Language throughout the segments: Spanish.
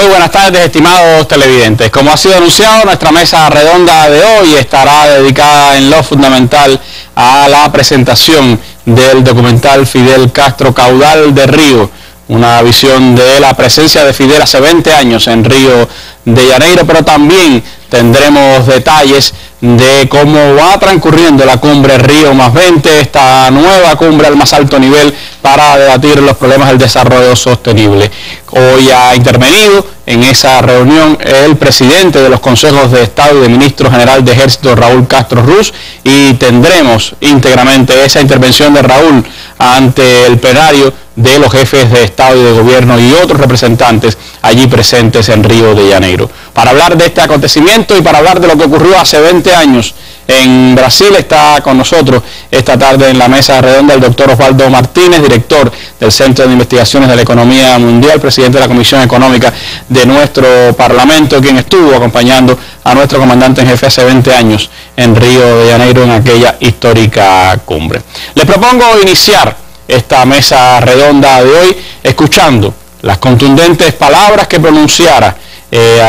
Muy buenas tardes, estimados televidentes. Como ha sido anunciado, nuestra mesa redonda de hoy estará dedicada en lo fundamental a la presentación del documental Fidel Castro, Caudal de Río, una visión de la presencia de Fidel hace 20 años en Río de Janeiro, pero también tendremos detalles de cómo va transcurriendo la cumbre Río+20, esta nueva cumbre al más alto nivel para debatir los problemas del desarrollo sostenible. Hoy ha intervenido en esa reunión el presidente de los consejos de Estado y de ministro general de Ejército, Raúl Castro Ruz, y tendremos íntegramente esa intervención de Raúl ante el plenario de los jefes de Estado y de Gobierno y otros representantes allí presentes en Río de Janeiro. Para hablar de este acontecimiento y para hablar de lo que ocurrió hace 20 años en Brasil, está con nosotros esta tarde en la mesa redonda el doctor Osvaldo Martínez, director del Centro de Investigaciones de la Economía Mundial, presidente de la Comisión Económica de nuestro Parlamento, quien estuvo acompañando a nuestro comandante en jefe hace 20 años en Río de Janeiro en aquella histórica cumbre. Les propongo iniciar esta mesa redonda de hoy escuchando las contundentes palabras que pronunciara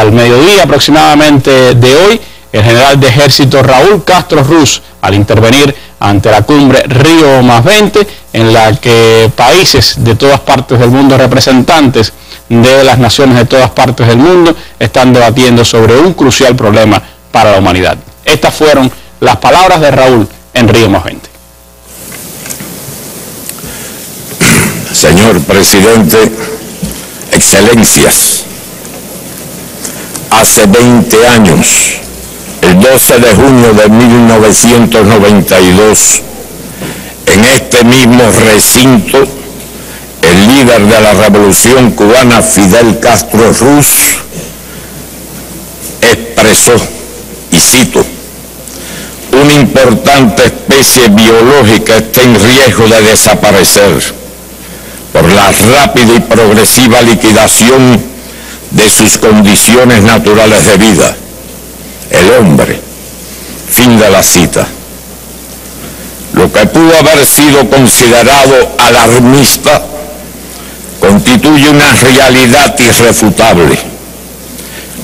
al mediodía aproximadamente de hoy el general de Ejército Raúl Castro Ruz al intervenir ante la cumbre Río+20, en la que países de todas partes del mundo, representantes de las naciones de todas partes del mundo, están debatiendo sobre un crucial problema para la humanidad. Estas fueron las palabras de Raúl en Río+20. Señor presidente, excelencias, hace 20 años, el 12 de junio de 1992, en este mismo recinto, el líder de la Revolución Cubana, Fidel Castro Ruz, expresó, y cito, una importante especie biológica está en riesgo de desaparecer por la rápida y progresiva liquidación de sus condiciones naturales de vida, el hombre. Fin de la cita. Lo que pudo haber sido considerado alarmista constituye una realidad irrefutable.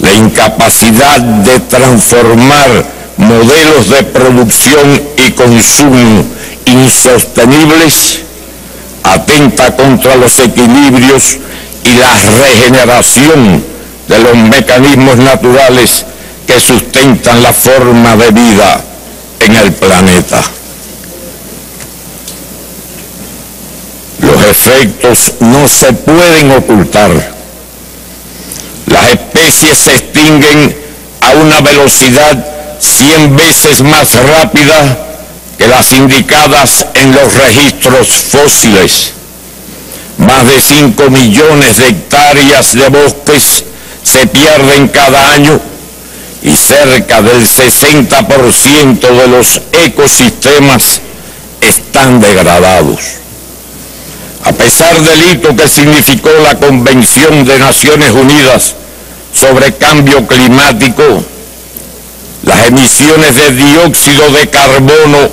La incapacidad de transformar modelos de producción y consumo insostenibles atenta contra los equilibrios y la regeneración de los mecanismos naturales que sustentan la forma de vida en el planeta. Los efectos no se pueden ocultar. Las especies se extinguen a una velocidad 100 veces más rápida que las indicadas en los registros fósiles. Más de 5 millones de hectáreas de bosques se pierden cada año y cerca del 60% de los ecosistemas están degradados. A pesar del hito que significó la Convención de Naciones Unidas sobre Cambio Climático, las emisiones de dióxido de carbono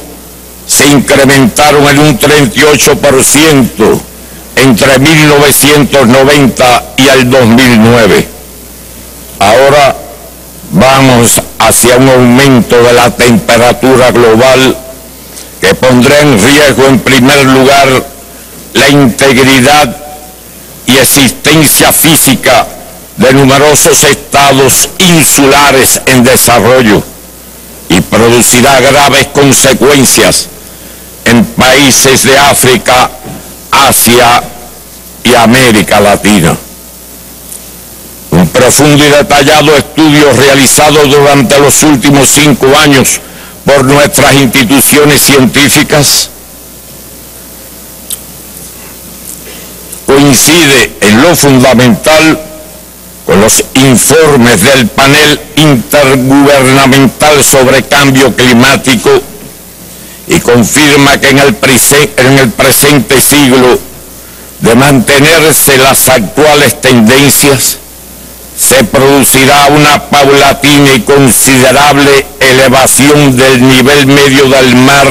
se incrementaron en un 38% entre 1990 y el 2009. Ahora vamos hacia un aumento de la temperatura global que pondrá en riesgo, en primer lugar, la integridad y existencia física de numerosos estados insulares en desarrollo y producirá graves consecuencias en países de África, Asia y América Latina. Un profundo y detallado estudio realizado durante los últimos 5 años por nuestras instituciones científicas coincide en lo fundamental con los informes del Panel Intergubernamental sobre Cambio Climático y confirma que en el presente siglo, de mantenerse las actuales tendencias, se producirá una paulatina y considerable elevación del nivel medio del mar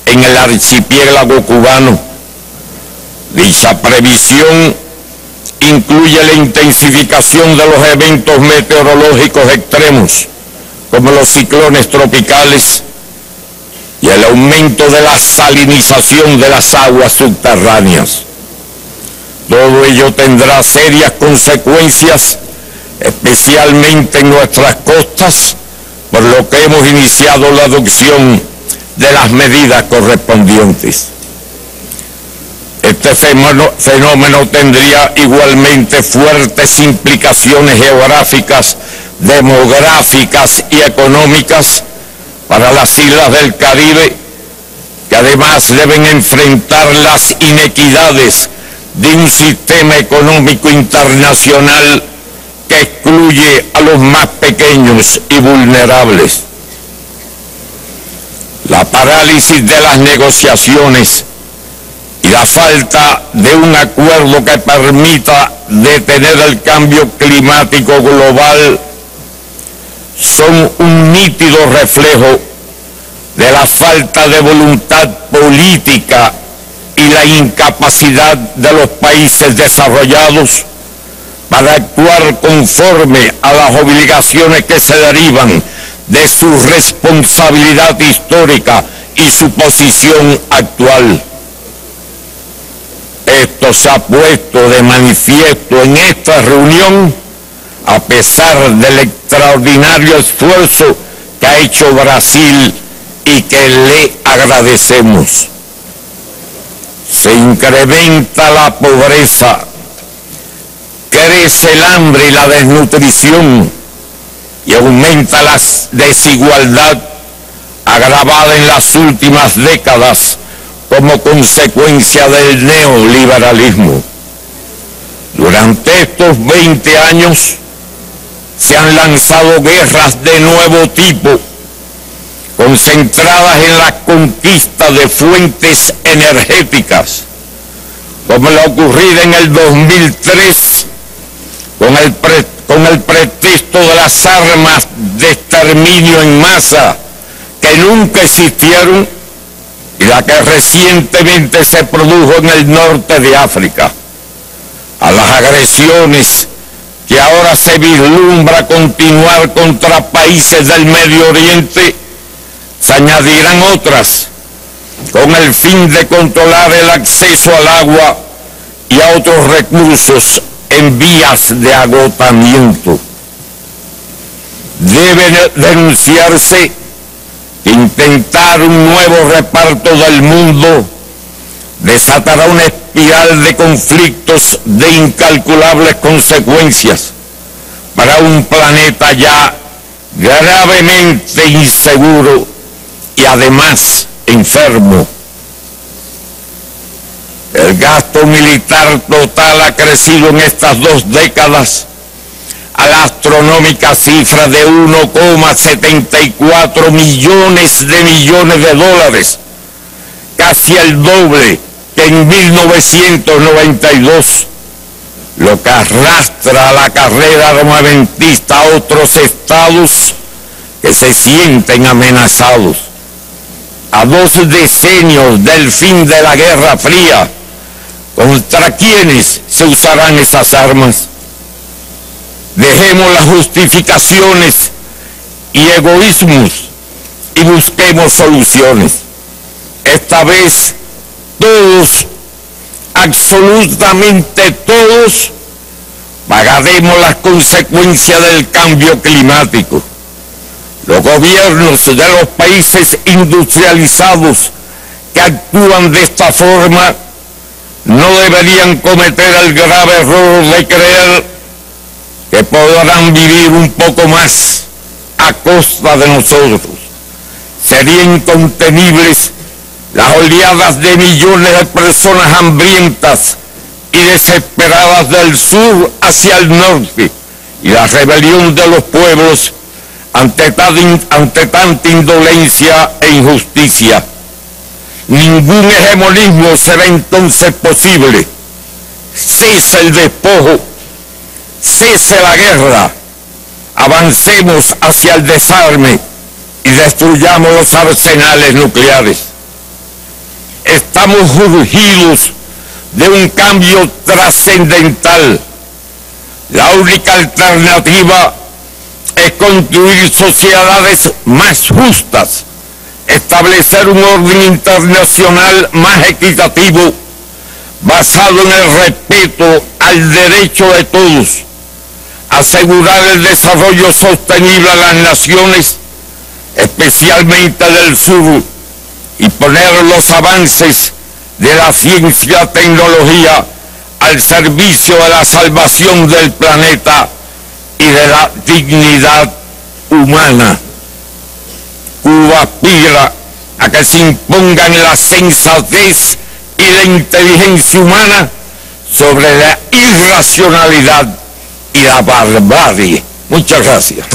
en el archipiélago cubano. Dicha previsión incluye la intensificación de los eventos meteorológicos extremos, como los ciclones tropicales, y el aumento de la salinización de las aguas subterráneas. Todo ello tendrá serias consecuencias, especialmente en nuestras costas, por lo que hemos iniciado la adopción de las medidas correspondientes. Este fenómeno tendría igualmente fuertes implicaciones geográficas, demográficas y económicas para las islas del Caribe, que además deben enfrentar las inequidades de un sistema económico internacional que excluye a los más pequeños y vulnerables. La parálisis de las negociaciones y la falta de un acuerdo que permita detener el cambio climático global son un nítido reflejo de la falta de voluntad política y la incapacidad de los países desarrollados para actuar conforme a las obligaciones que se derivan de su responsabilidad histórica y su posición actual. Esto se ha puesto de manifiesto en esta reunión, a pesar del extraordinario esfuerzo que ha hecho Brasil y que le agradecemos. Se incrementa la pobreza, crece el hambre y la desnutrición y aumenta la desigualdad agravada en las últimas décadas como consecuencia del neoliberalismo. Durante estos 20 años se han lanzado guerras de nuevo tipo, concentradas en la conquista de fuentes energéticas, como la ocurrida en el 2003 con el pretexto de las armas de exterminio en masa que nunca existieron, y la que recientemente se produjo en el norte de África. A las agresiones que ahora se vislumbra continuar contra países del Medio Oriente, se añadirán otras con el fin de controlar el acceso al agua y a otros recursos en vías de agotamiento. Debe denunciarse que intentar un nuevo reparto del mundo desatará una espiral de conflictos de incalculables consecuencias para un planeta ya gravemente inseguro y además enfermo. El gasto militar total ha crecido en estas 2 décadas a la astronómica cifra de 1,74 millones de dólares, casi el doble que en 1992, lo que arrastra a la carrera armamentista a otros estados que se sienten amenazados. A 2 decenios del fin de la Guerra Fría, ¿contra quiénes se usarán esas armas? Dejemos las justificaciones y egoísmos y busquemos soluciones. Esta vez todos, absolutamente todos, pagaremos las consecuencias del cambio climático. Los gobiernos de los países industrializados que actúan de esta forma no deberían cometer el grave error de creer que podrán vivir un poco más a costa de nosotros. Serían incontenibles las oleadas de millones de personas hambrientas y desesperadas del sur hacia el norte, y la rebelión de los pueblos ante tanta indolencia e injusticia. Ningún hegemonismo será entonces posible. Cese el despojo, cese la guerra, avancemos hacia el desarme y destruyamos los arsenales nucleares. Estamos urgidos de un cambio trascendental La única alternativa es construir sociedades más justas, establecer un orden internacional más equitativo, basado en el respeto al derecho de todos, asegurar el desarrollo sostenible a las naciones, especialmente del sur, y poner los avances de la ciencia y tecnología al servicio de la salvación del planeta y de la dignidad humana. Cuba aspira a que se impongan la sensatez y la inteligencia humana sobre la irracionalidad y la barbarie. Muchas gracias.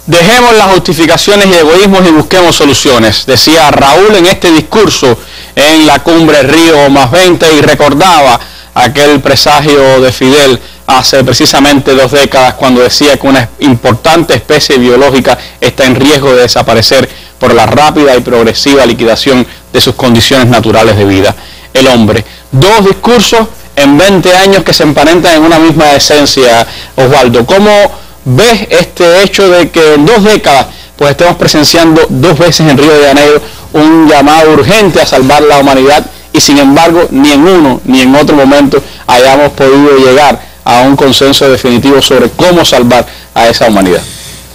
Dejemos las justificaciones y egoísmos y busquemos soluciones, decía Raúl en este discurso en la cumbre Río +20, y recordaba aquel presagio de Fidel hace precisamente 2 décadas cuando decía que una importante especie biológica está en riesgo de desaparecer por la rápida y progresiva liquidación de sus condiciones naturales de vida. El hombre. 2 discursos en 20 años que se emparentan en una misma esencia. Osvaldo, ¿cómo ves este hecho de que en 2 décadas pues estemos presenciando 2 veces en Río de Janeiro un llamado urgente a salvar la humanidad, y sin embargo ni en uno ni en otro momento hayamos podido llegar a un consenso definitivo sobre cómo salvar a esa humanidad?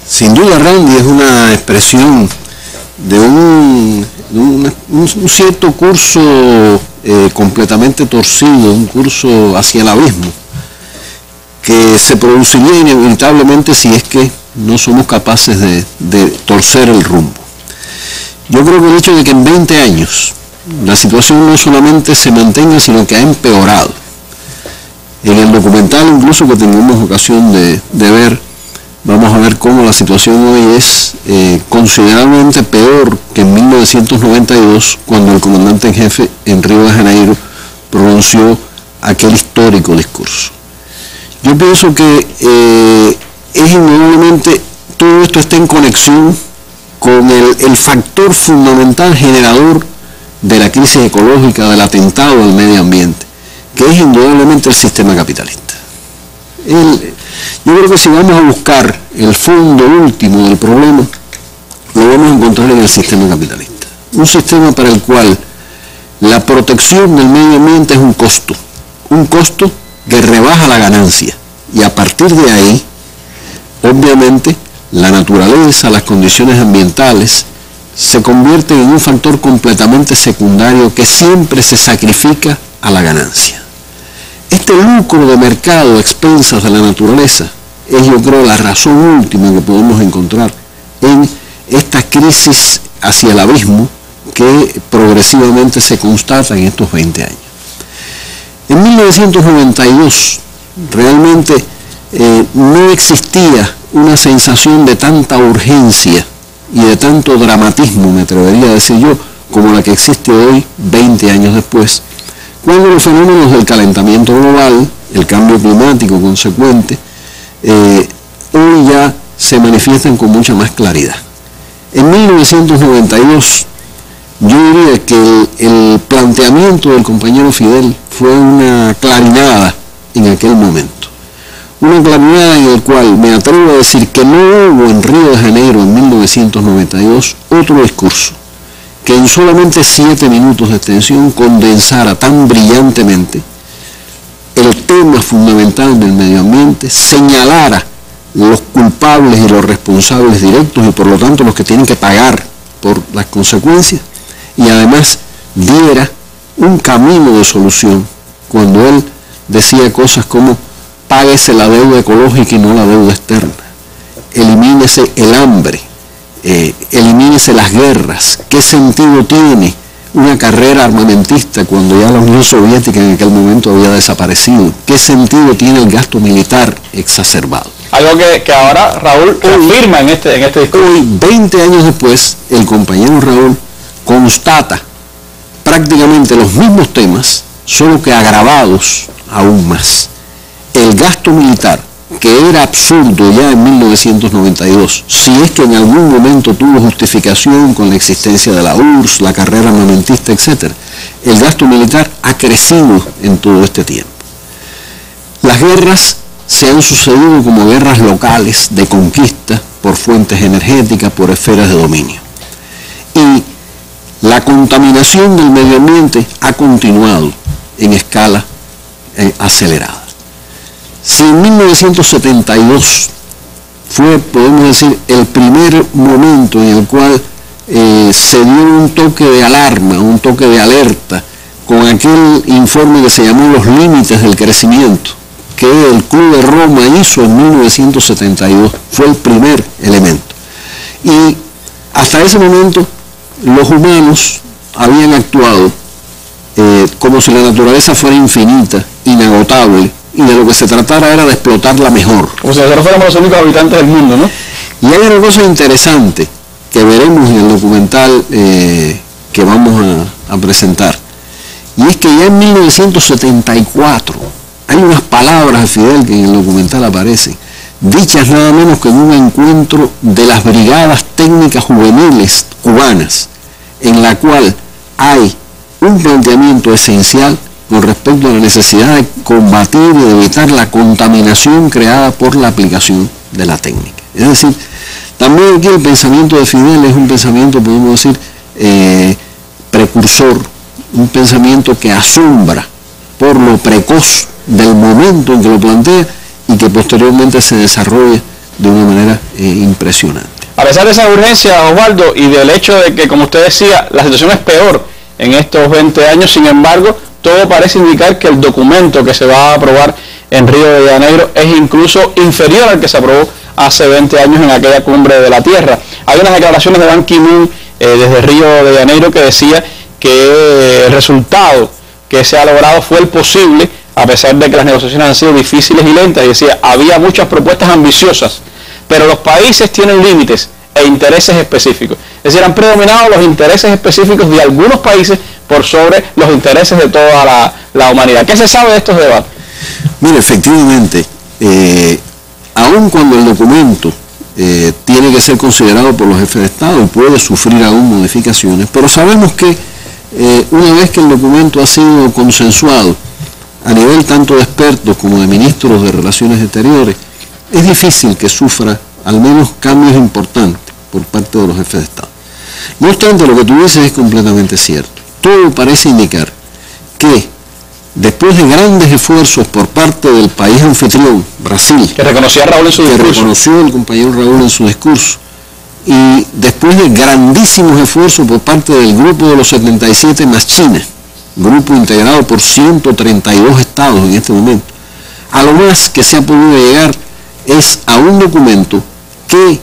Sin duda, Randy, es una expresión de un cierto curso completamente torcido, un curso hacia el abismo, que se produciría inevitablemente si es que no somos capaces de torcer el rumbo. Yo creo que el hecho de que en 20 años la situación no solamente se mantenga, sino que ha empeorado. En el documental incluso que tengamos ocasión de ver, vamos a ver cómo la situación hoy es considerablemente peor que en 1992, cuando el comandante en jefe en Río de Janeiro pronunció aquel histórico discurso. Yo pienso que es indudablemente, todo esto está en conexión con el factor fundamental generador de la crisis ecológica, del atentado al medio ambiente, que es indudablemente el sistema capitalista. Yo creo que si vamos a buscar el fondo último del problema, lo vamos a encontrar en el sistema capitalista. Un sistema para el cual la protección del medio ambiente es un costo que rebaja la ganancia, y a partir de ahí, obviamente, la naturaleza, las condiciones ambientales, se convierten en un factor completamente secundario que siempre se sacrifica a la ganancia. Este lucro de mercado a expensas de la naturaleza es, yo creo, la razón última que podemos encontrar en esta crisis hacia el abismo que progresivamente se constata en estos 20 años. En 1992 realmente no existía una sensación de tanta urgencia y de tanto dramatismo, me atrevería a decir yo, como la que existe hoy, 20 años después, cuando los fenómenos del calentamiento global, el cambio climático consecuente, hoy ya se manifiestan con mucha más claridad. En 1992, yo diría que el planteamiento del compañero Fidel fue una clarinada en aquel momento. Una clarinada en el cual me atrevo a decir que no hubo en Río de Janeiro en 1992 otro discurso que en solamente 7 minutos de extensión condensara tan brillantemente el tema fundamental del medio ambiente, señalara los culpables y los responsables directos y por lo tanto los que tienen que pagar por las consecuencias, y además diera un camino de solución cuando él decía cosas como: páguese la deuda ecológica y no la deuda externa, elimínese el hambre, elimínese las guerras. ¿Qué sentido tiene una carrera armamentista cuando ya la Unión Soviética en aquel momento había desaparecido? ¿Qué sentido tiene el gasto militar exacerbado? Algo que ahora Raúl confirma en este discurso. Hoy, 20 años después, el compañero Raúl constata prácticamente los mismos temas, solo que agravados aún más. El gasto militar que era absurdo ya en 1992, si esto en algún momento tuvo justificación con la existencia de la URSS, la carrera armamentista, etc., el gasto militar ha crecido en todo este tiempo. Las guerras se han sucedido como guerras locales de conquista por fuentes energéticas, por esferas de dominio. Y la contaminación del medio ambiente ha continuado en escala acelerada. Si en 1972 fue, podemos decir, el primer momento en el cual se dio un toque de alarma, un toque de alerta, con aquel informe que se llamó Los Límites del Crecimiento, que el Club de Roma hizo en 1972, fue el primer elemento. Y hasta ese momento los humanos habían actuado como si la naturaleza fuera infinita, inagotable, y de lo que se tratara era de explotarla mejor. O sea, nosotros fuéramos los únicos habitantes del mundo, ¿no? Y hay una cosa interesante que veremos en el documental que vamos a presentar, y es que ya en 1974 hay unas palabras de Fidel que en el documental aparecen, dichas nada menos que en un encuentro de las brigadas técnicas juveniles cubanas, en la cual hay un planteamiento esencial con respecto a la necesidad de combatir y de evitar la contaminación creada por la aplicación de la técnica. Es decir, también aquí el pensamiento de Fidel es un pensamiento, podemos decir, precursor, un pensamiento que asombra por lo precoz del momento en que lo plantea y que posteriormente se desarrolla de una manera impresionante. A pesar de esa urgencia, Osvaldo, y del hecho de que, como usted decía, la situación es peor en estos 20 años, sin embargo, todo parece indicar que el documento que se va a aprobar en Río de Janeiro es incluso inferior al que se aprobó hace 20 años en aquella cumbre de la Tierra. Hay unas declaraciones de Ban Ki-moon desde Río de Janeiro que decía que el resultado que se ha logrado fue el posible, a pesar de que las negociaciones han sido difíciles y lentas, y decía, había muchas propuestas ambiciosas, pero los países tienen límites e intereses específicos. Es decir, han predominado los intereses específicos de algunos países por sobre los intereses de toda la humanidad. ¿Qué se sabe de estos debates? Mire, efectivamente, aun cuando el documento tiene que ser considerado por los jefes de Estado y puede sufrir aún modificaciones, pero sabemos que una vez que el documento ha sido consensuado a nivel tanto de expertos como de ministros de Relaciones Exteriores, es difícil que sufra al menos cambios importantes por parte de los jefes de Estado. No obstante, lo que tú dices es completamente cierto. Todo parece indicar que después de grandes esfuerzos por parte del país anfitrión, Brasil, que reconocía a Raúl en su discurso, que reconoció el compañero Raúl en su discurso, y después de grandísimos esfuerzos por parte del grupo de los 77 más China, grupo integrado por 132 estados en este momento, a lo más que se ha podido llegar es a un documento que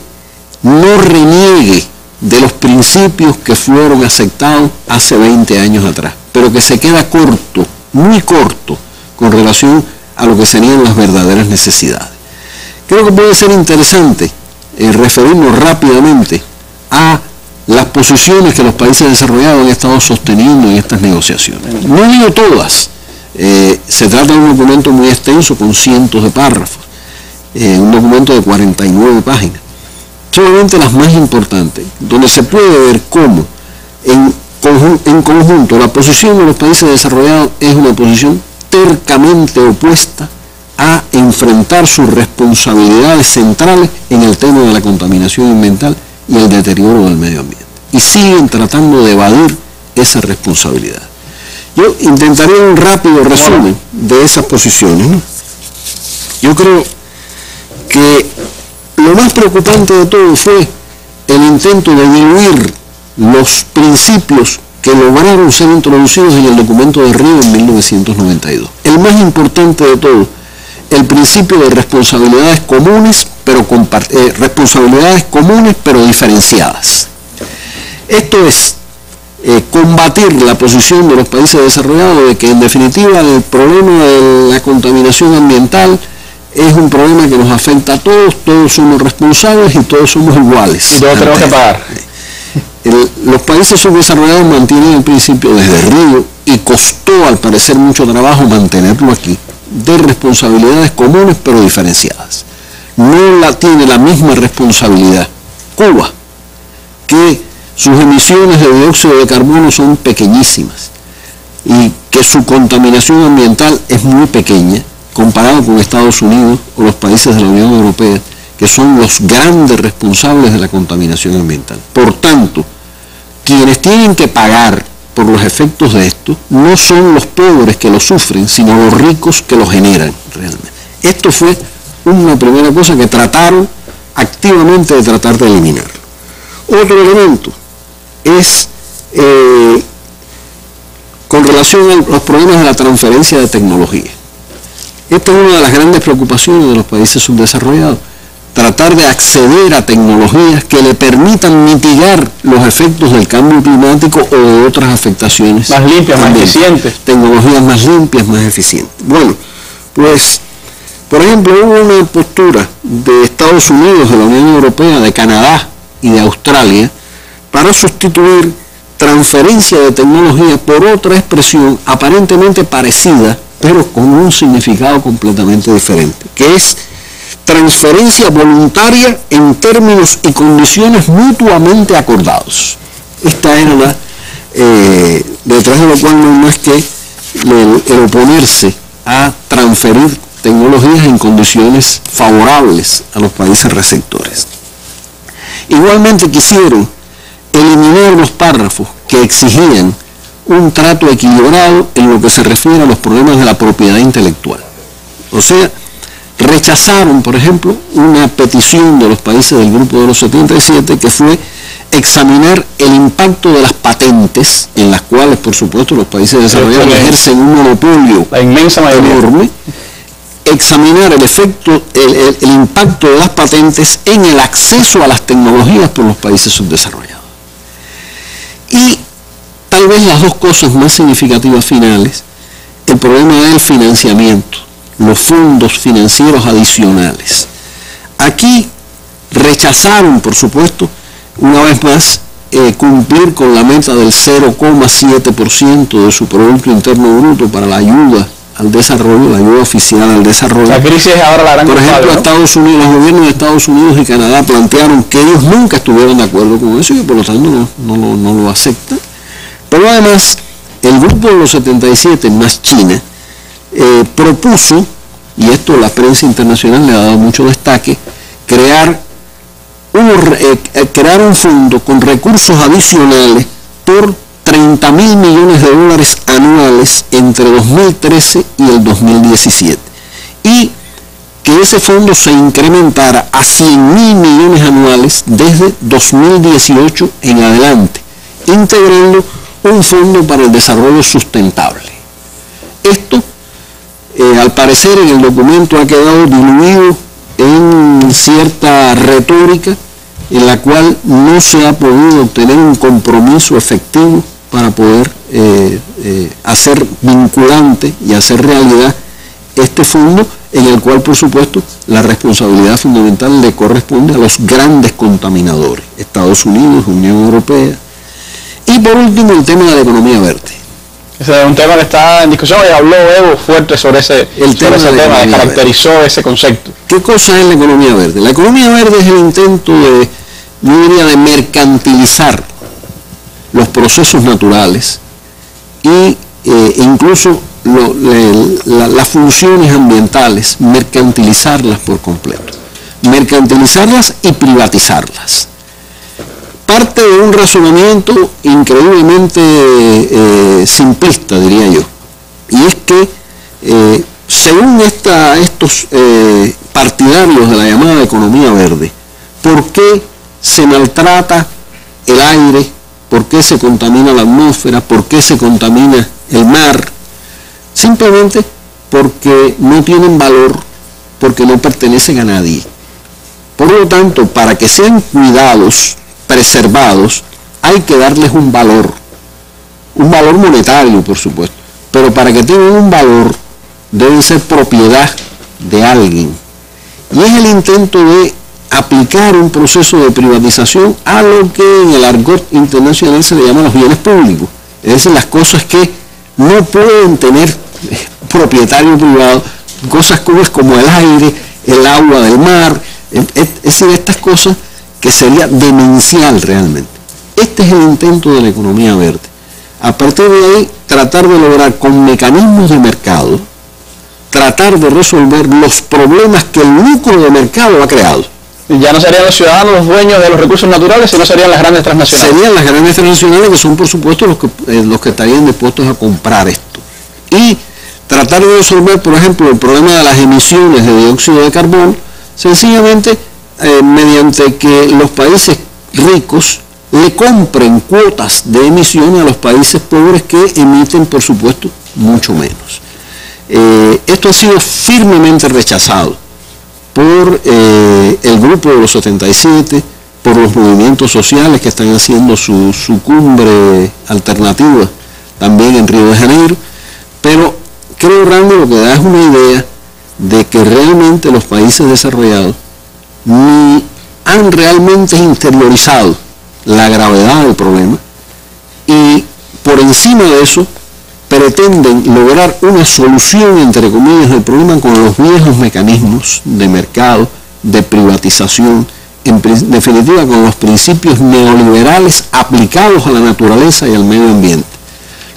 no reniegue de los principios que fueron aceptados hace 20 años atrás, pero que se queda corto, muy corto, con relación a lo que serían las verdaderas necesidades. Creo que puede ser interesante referirnos rápidamente a las posiciones que los países desarrollados han estado sosteniendo en estas negociaciones. No digo todas, se trata de un documento muy extenso con cientos de párrafos, un documento de 49 páginas. Solamente las más importantes, donde se puede ver cómo en conjunto la posición de los países desarrollados es una posición tercamente opuesta a enfrentar sus responsabilidades centrales en el tema de la contaminación ambiental y el deterioro del medio ambiente. Y siguen tratando de evadir esa responsabilidad. Yo intentaré un rápido resumen de esas posiciones, ¿no? Yo creo que lo más preocupante de todo fue el intento de diluir los principios que lograron ser introducidos en el documento de Río en 1992. El más importante de todo, el principio de responsabilidades comunes, pero diferenciadas. Esto es combatir la posición de los países desarrollados de que en definitiva el problema de la contaminación ambiental es un problema que nos afecta a todos, todos somos responsables y todos somos iguales. Y todos tenemos que pagar. Los países subdesarrollados mantienen el principio desde Río y costó al parecer mucho trabajo mantenerlo aquí. de responsabilidades comunes pero diferenciadas. No tiene la misma responsabilidad Cuba, que sus emisiones de dióxido de carbono son pequeñísimas y que su contaminación ambiental es muy pequeña comparado con Estados Unidos o los países de la Unión Europea, que son los grandes responsables de la contaminación ambiental. Por tanto, quienes tienen que pagar por los efectos de esto no son los pobres que lo sufren, sino los ricos que lo generan realmente. Esto fue una primera cosa que trataron activamente de tratar de eliminar. Otro elemento es con relación a los problemas de la transferencia de tecnología. Esta es una de las grandes preocupaciones de los países subdesarrollados, tratar de acceder a tecnologías que le permitan mitigar los efectos del cambio climático o de otras afectaciones. Más limpias, más eficientes. Tecnologías más limpias, más eficientes. Bueno, pues, por ejemplo, hubo una postura de Estados Unidos, de la Unión Europea, de Canadá y de Australia para sustituir transferencia de tecnología por otra expresión aparentemente parecida, pero con un significado completamente diferente, que es transferencia voluntaria en términos y condiciones mutuamente acordados. Esta era la, detrás de lo cual no hay más que el oponerse a transferir tecnologías en condiciones favorables a los países receptores. Igualmente quisieron eliminar los párrafos que exigían un trato equilibrado en lo que se refiere a los problemas de la propiedad intelectual. O sea, rechazaron, por ejemplo, una petición de los países del Grupo de los 77 que fue examinar el impacto de las patentes, en las cuales, por supuesto, los países desarrollados ejercen un monopolio la inmensa mayoría enorme, examinar el efecto, el impacto de las patentes en el acceso a las tecnologías por los países subdesarrollados. Y tal vez las dos cosas más significativas finales, el problema del financiamiento, los fondos financieros adicionales. Aquí rechazaron, por supuesto, una vez más, cumplir con la meta del 0,7% de su Producto Interno Bruto para la ayuda al desarrollo, la ayuda oficial al desarrollo. La crisis es ahora la gran Por ejemplo, ¿no? Estados Unidos, los gobiernos de Estados Unidos y Canadá plantearon que ellos nunca estuvieron de acuerdo con eso y que por lo tanto no lo aceptan. Pero además, el Grupo de los 77, más China, propuso, y esto la prensa internacional le ha dado mucho destaque, crear un fondo con recursos adicionales por 30.000 millones de dólares anuales entre 2013 y el 2017. Y que ese fondo se incrementara a 100.000 millones anuales desde 2018 en adelante, integrando un fondo para el desarrollo sustentable. Esto, al parecer, en el documento ha quedado diluido en cierta retórica en la cual no se ha podido obtener un compromiso efectivo para poder hacer vinculante y hacer realidad este fondo, en el cual, por supuesto, la responsabilidad fundamental le corresponde a los grandes contaminadores, Estados Unidos, Unión Europea. Y por último, el tema de la economía verde. Ese es un tema que está en discusión y habló Evo fuerte sobre ese tema, caracterizó ese concepto. ¿Qué cosa es la economía verde? La economía verde es el intento de, yo diría, de mercantilizar los procesos naturales y incluso las funciones ambientales, mercantilizarlas por completo. Mercantilizarlas y privatizarlas. Parte de un razonamiento increíblemente simplista, diría yo, y es que según estos partidarios de la llamada economía verde, ¿por qué se maltrata el aire? ¿Por qué se contamina la atmósfera? ¿Por qué se contamina el mar? Simplemente porque no tienen valor, porque no pertenecen a nadie. Por lo tanto, para que sean cuidados, preservados, hay que darles un valor monetario, por supuesto, pero para que tengan un valor deben ser propiedad de alguien. Y es el intento de aplicar un proceso de privatización a lo que en el argot internacional se le llama los bienes públicos, es decir, las cosas que no pueden tener propietario privado, cosas crudas como el aire, el agua del mar, es decir, estas cosas que sería demencial realmente. Este es el intento de la economía verde. A partir de ahí, tratar de lograr con mecanismos de mercado, tratar de resolver los problemas que el lucro de mercado ha creado. Ya no serían los ciudadanos los dueños de los recursos naturales, sino serían las grandes transnacionales. Serían las grandes transnacionales, que son por supuesto los que estarían dispuestos a comprar esto. Y tratar de resolver, por ejemplo, el problema de las emisiones de dióxido de carbono, sencillamente mediante que los países ricos le compren cuotas de emisiones a los países pobres que emiten, por supuesto, mucho menos. Esto ha sido firmemente rechazado por el grupo de los 77, por los movimientos sociales que están haciendo su cumbre alternativa también en Río de Janeiro, pero creo, Randy, lo que da es una idea de que realmente los países desarrollados ni han realmente interiorizado la gravedad del problema y por encima de eso pretenden lograr una solución, entre comillas, del problema con los viejos mecanismos de mercado, de privatización, en definitiva con los principios neoliberales aplicados a la naturaleza y al medio ambiente,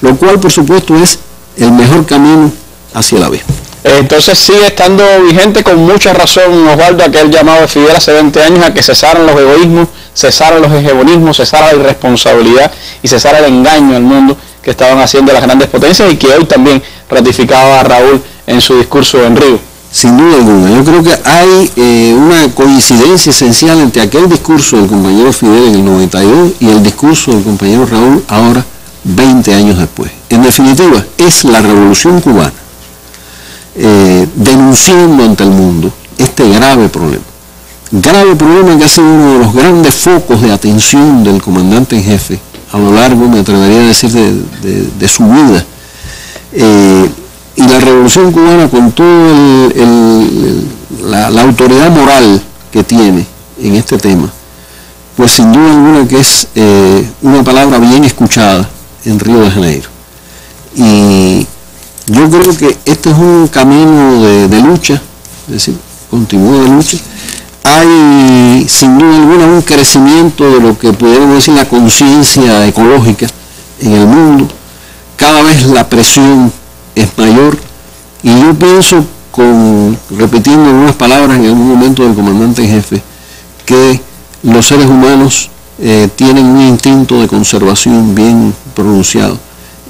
lo cual por supuesto es el mejor camino hacia el abismo. Entonces sigue estando vigente con mucha razón, Osvaldo, aquel llamado de Fidel hace 20 años a que cesaran los egoísmos, cesaran los hegemonismos, cesara la irresponsabilidad y cesara el engaño al mundo que estaban haciendo las grandes potencias y que hoy también ratificaba a Raúl en su discurso en Río. Sin duda alguna, yo creo que hay una coincidencia esencial entre aquel discurso del compañero Fidel en el 92 y el discurso del compañero Raúl ahora 20 años después. En definitiva, es la revolución cubana denunciando ante el mundo este grave problema que ha sido uno de los grandes focos de atención del comandante en jefe a lo largo, me atrevería a decir, de su vida. Y la revolución cubana, con toda la autoridad moral que tiene en este tema, pues sin duda alguna que es una palabra bien escuchada en Río de Janeiro. Y yo creo que este es un camino de lucha, es decir, continúo de lucha. Hay sin duda alguna un crecimiento de lo que pudiéramos decir la conciencia ecológica en el mundo. Cada vez la presión es mayor y yo pienso, repitiendo algunas palabras en algún momento del comandante en jefe, que los seres humanos tienen un instinto de conservación bien pronunciado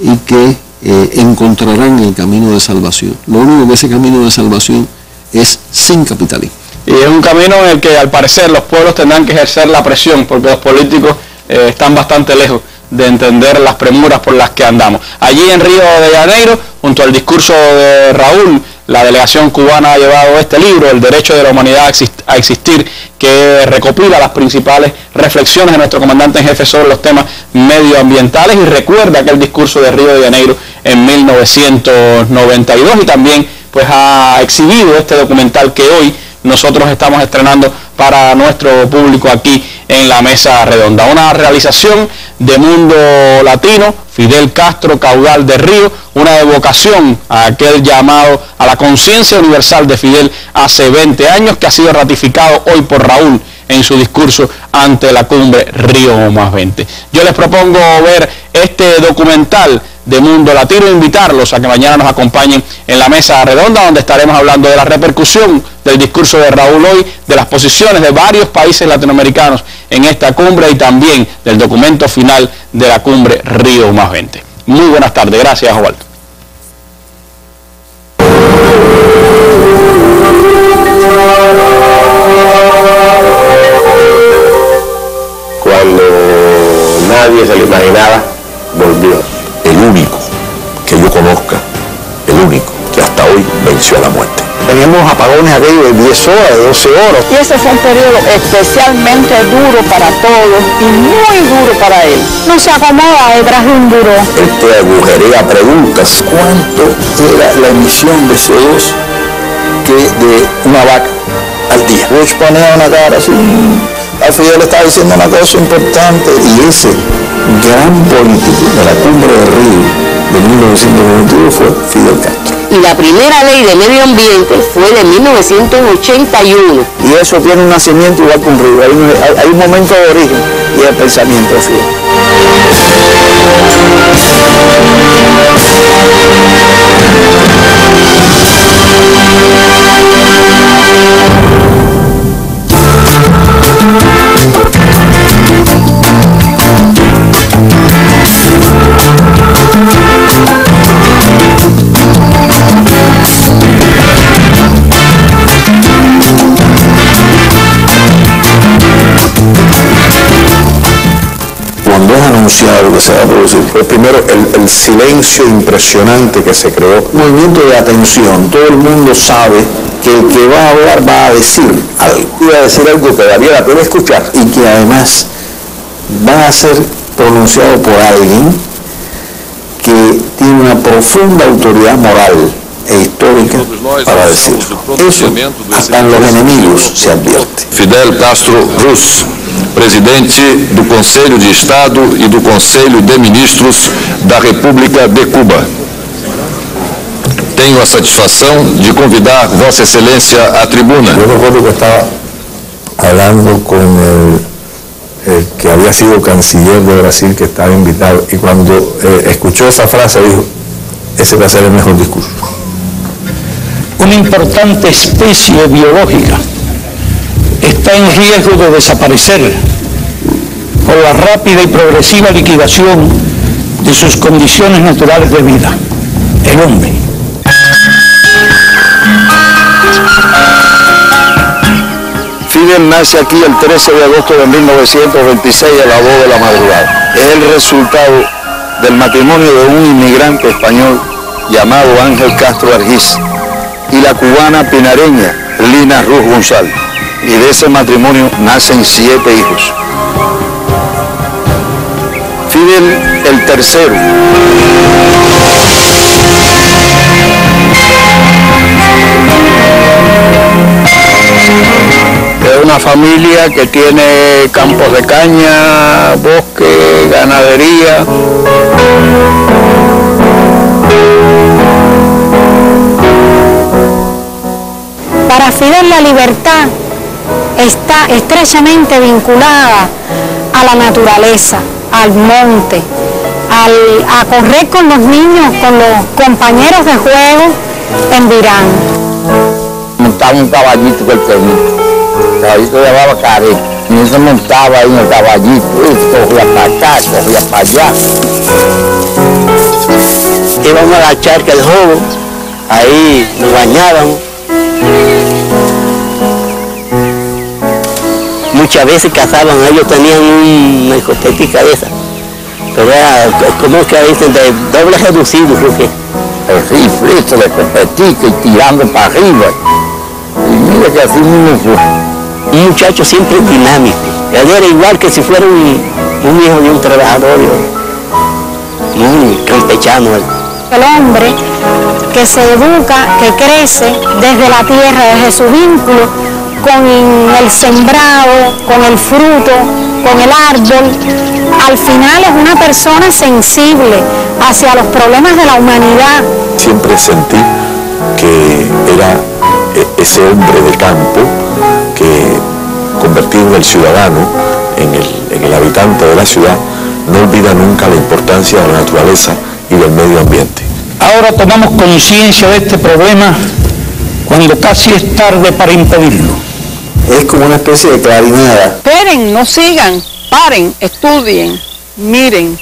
y que encontrarán el camino de salvación. Lo único que ese camino de salvación es sin capitalismo. Y es un camino en el que al parecer los pueblos tendrán que ejercer la presión, porque los políticos están bastante lejos de entender las premuras por las que andamos. Allí en Río de Janeiro, junto al discurso de Raúl, la delegación cubana ha llevado este libro, El derecho de la humanidad a existir, que recopila las principales reflexiones de nuestro comandante en jefe sobre los temas medioambientales y recuerda aquel discurso de Río de Janeiro en 1992 y también pues ha exhibido este documental que hoy nosotros estamos estrenando para nuestro público aquí en la Mesa Redonda. Una realización de Mundo Latino, Fidel Castro, Caudal de Río, una evocación a aquel llamado a la conciencia universal de Fidel hace 20 años que ha sido ratificado hoy por Raúl en su discurso ante la cumbre Río+20. Yo les propongo ver este documental de Mundo Latino e invitarlos a que mañana nos acompañen en la Mesa Redonda, donde estaremos hablando de la repercusión del discurso de Raúl hoy, de las posiciones de varios países latinoamericanos en esta cumbre y también del documento final de la cumbre Río+20. Muy buenas tardes, gracias, Osvaldo. Cuando nadie se lo imaginaba, volvió. El único que yo conozca, el único que hasta hoy venció a la muerte. Teníamos apagones aquellos de 10 horas, de 12 horas. Y ese fue un periodo especialmente duro para todos y muy duro para él. No se acomoda detrás de un buró. Esto agujerea preguntas. ¿Cuánto era la emisión de CO2 de una vaca al día? Bush ponía una cara así. Al Fidel le estaba diciendo una cosa importante. Y ese gran político de la cumbre de Río de 1992 fue Fidel Castro. y la primera ley de medio ambiente fue de 1981. Y eso tiene un nacimiento igual que un río, hay un momento de origen y el pensamiento así. Cuando es anunciado que se va a producir, pues primero el silencio impresionante que se creó, movimiento de atención, todo el mundo sabe que el que va a hablar va a decir algo, iba a decir algo que valía la pena escuchar y que además va a ser pronunciado por alguien que tiene una profunda autoridad moral e histórica para decirlo. Eso hasta en los enemigos se advierte. Fidel Castro Ruz, presidente do Conselho de Estado e do Conselho de Ministros da República de Cuba. Tenho a satisfação de convidar Vossa Excelência à tribuna. Yo recuerdo que estaba hablando con el que había sido canciller de Brasil, que estaba invitado, y cuando escuchó esa frase dijo, ese va a ser el mejor discurso. Una importante especie biológica está en riesgo de desaparecer por la rápida y progresiva liquidación de sus condiciones naturales de vida, el hombre. Fidel nace aquí el 13 de agosto de 1926 a las 2 de la madrugada. Es el resultado del matrimonio de un inmigrante español llamado Ángel Castro Argiz y la cubana pinareña Lina Ruz González. Y de ese matrimonio nacen 7 hijos. Fidel el tercero. Es una familia que tiene campos de caña, bosque, ganadería. Para Fidel la libertad está estrechamente vinculada a la naturaleza, al monte, a correr con los niños, con los compañeros de juego en Virán. Montaba un caballito que él tenía, el caballito llamaba Care, y él se montaba ahí en el caballito, y cogía para acá, cogía para allá. Íbamos a la charca del joven, ahí nos bañábamos. Muchas veces cazaban, ellos tenían una discoteca de esa, pero era como que dicen de doble reducido, creo que. El rifle de copetica y tirando para arriba. Y mira que así mismo fue. Un muchacho siempre dinámico. Él era igual que si fuera un hijo de un trabajador, muy campechano él. El hombre que se educa, que crece desde la tierra, desde su vínculo con el sembrado, con el fruto, con el árbol, al final es una persona sensible hacia los problemas de la humanidad. Siempre sentí que era ese hombre de campo que, convertido en el ciudadano, en el habitante de la ciudad, no olvida nunca la importancia de la naturaleza y del medio ambiente. Ahora tomamos conciencia de este problema cuando casi es tarde para impedirlo. Es como una especie de clarinada. Esperen, no sigan, paren, estudien, miren.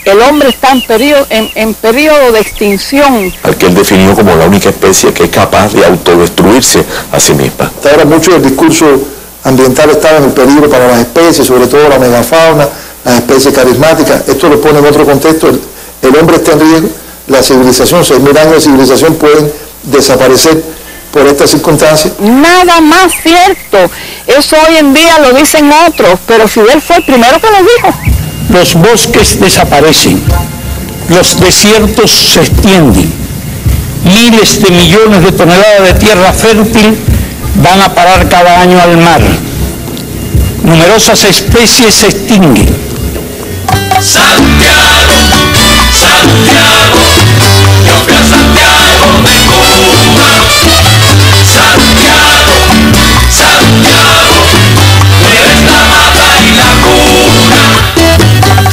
El hombre está en periodo de extinción. Al que él definió como la única especie que es capaz de autodestruirse a sí misma. Hasta ahora mucho del discurso ambiental estaba en el peligro para las especies, sobre todo la megafauna, las especies carismáticas. Esto lo pone en otro contexto. El hombre está en riesgo, la civilización, 6.000 años de civilización pueden desaparecer por estas circunstancias. Nada más cierto. Eso hoy en día lo dicen otros, pero Fidel fue el primero que lo dijo. Los bosques desaparecen, los desiertos se extienden, miles de millones de toneladas de tierra fértil van a parar cada año al mar. Numerosas especies se extinguen. Santiago, Santiago, yo fui a Santiago.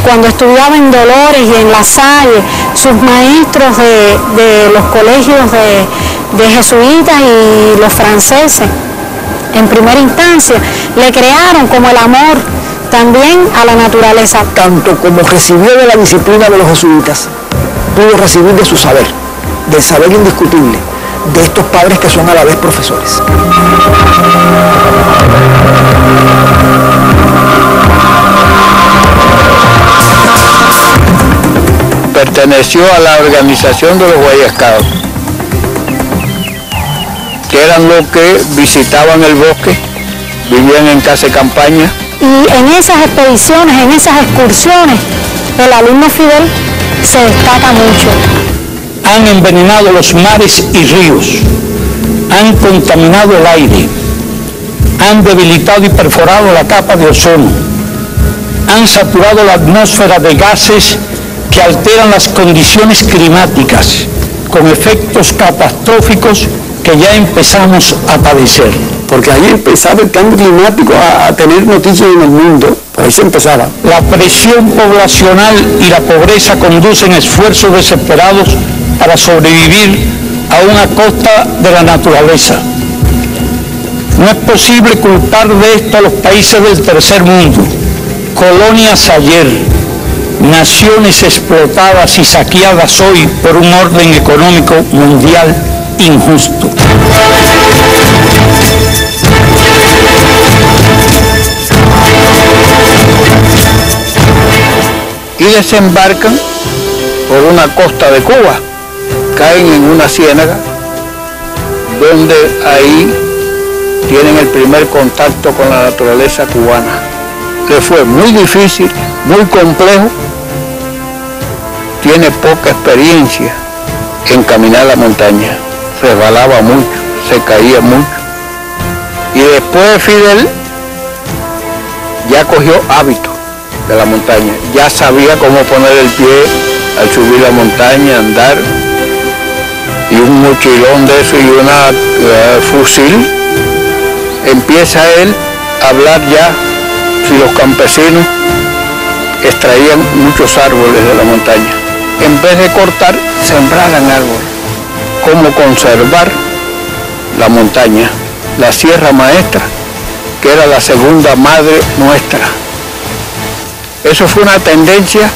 Cuando estudiaba en Dolores y en La Salle, sus maestros de los colegios de jesuitas y los franceses, en primera instancia, le crearon como el amor también a la naturaleza. Tanto como recibió de la disciplina de los jesuitas, pudo recibir de su saber, del saber indiscutible, de estos padres que son a la vez profesores. Perteneció a la organización de los Boy Scouts, que eran los que visitaban el bosque, vivían en casa de campaña. Y en esas expediciones, en esas excursiones, el alumno Fidel se destaca mucho. Han envenenado los mares y ríos, han contaminado el aire, han debilitado y perforado la capa de ozono, han saturado la atmósfera de gases que alteran las condiciones climáticas, con efectos catastróficos que ya empezamos a padecer. Porque ahí empezaba el cambio climático a tener noticias en el mundo, por ahí se empezaba. La presión poblacional y la pobreza conducen esfuerzos desesperados para sobrevivir a una costa de la naturaleza. No es posible culpar de esto a los países del tercer mundo, colonias ayer, naciones explotadas y saqueadas hoy por un orden económico mundial injusto. Y desembarcan por una costa de Cuba, caen en una ciénaga, donde ahí tienen el primer contacto con la naturaleza cubana. Le fue muy difícil, muy complejo, tiene poca experiencia en caminar la montaña, resbalaba mucho, se caía mucho. Y después Fidel ya cogió hábito de la montaña, ya sabía cómo poner el pie al subir la montaña, andar, y un mochilón de eso y una fusil, empieza él a hablar ya si los campesinos extraían muchos árboles de la montaña. En vez de cortar, sembraran árboles. Cómo conservar la montaña, la Sierra Maestra, que era la segunda madre nuestra. Eso fue una tendencia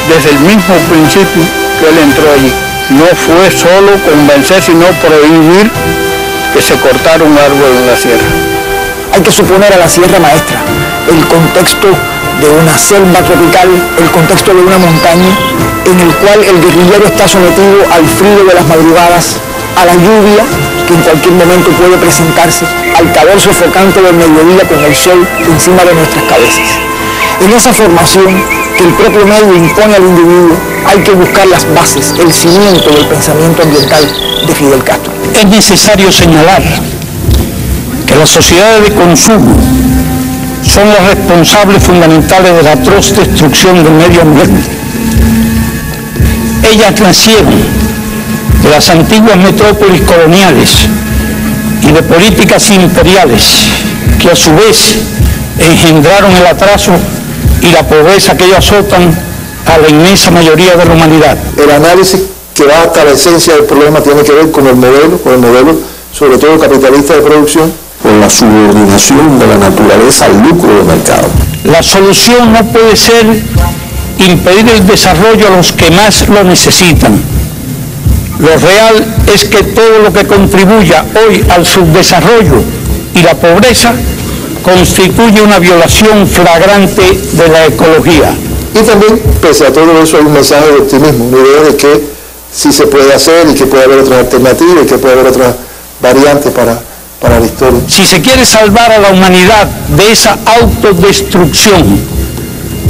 desde el mismo principio que él entró allí. No fue solo convencer, sino prohibir que se cortara un árbol en la sierra. Hay que suponer a la Sierra Maestra el contexto de una selva tropical, el contexto de una montaña, en el cual el guerrillero está sometido al frío de las madrugadas, a la lluvia que en cualquier momento puede presentarse, al calor sofocante del mediodía con el sol encima de nuestras cabezas. En esa formación que el propio medio impone al individuo, hay que buscar las bases, el cimiento del pensamiento ambiental de Fidel Castro. Es necesario señalar que las sociedades de consumo son los responsables fundamentales de la atroz destrucción del medio ambiente. Ellas nacieron de las antiguas metrópolis coloniales y de políticas imperiales que a su vez engendraron el atraso y la pobreza que ellos azotan a la inmensa mayoría de la humanidad. El análisis que va hasta la esencia del problema tiene que ver con el modelo sobre todo capitalista de producción, con la subordinación de la naturaleza al lucro del mercado. La solución no puede ser impedir el desarrollo a los que más lo necesitan. Lo real es que todo lo que contribuya hoy al subdesarrollo y la pobreza constituye una violación flagrante de la ecología. Y también, pese a todo eso, hay un mensaje de optimismo, una idea de que sí se puede hacer y que puede haber otras alternativas y que puede haber otras variantes para la historia. Si se quiere salvar a la humanidad de esa autodestrucción,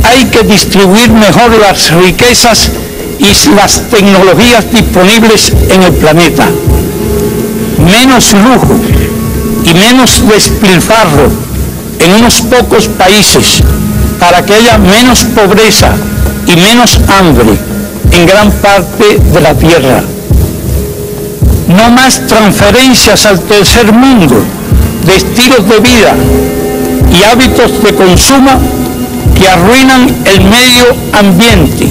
hay que distribuir mejor las riquezas y las tecnologías disponibles en el planeta. Menos lujo y menos despilfarro en unos pocos países para que haya menos pobreza y menos hambre en gran parte de la tierra. No más transferencias al tercer mundo de estilos de vida y hábitos de consumo que arruinan el medio ambiente.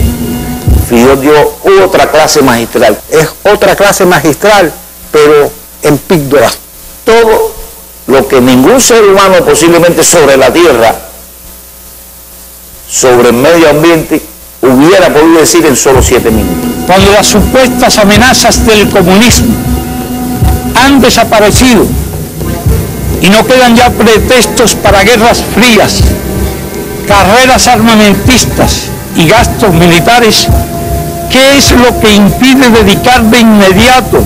Fidel dio otra clase magistral. Es otra clase magistral, pero en píldoras. Todo lo que ningún ser humano posiblemente sobre la tierra, sobre el medio ambiente, hubiera podido decir en solo 7 minutos. Cuando las supuestas amenazas del comunismo han desaparecido y no quedan ya pretextos para guerras frías, carreras armamentistas y gastos militares, ¿qué es lo que impide dedicar de inmediato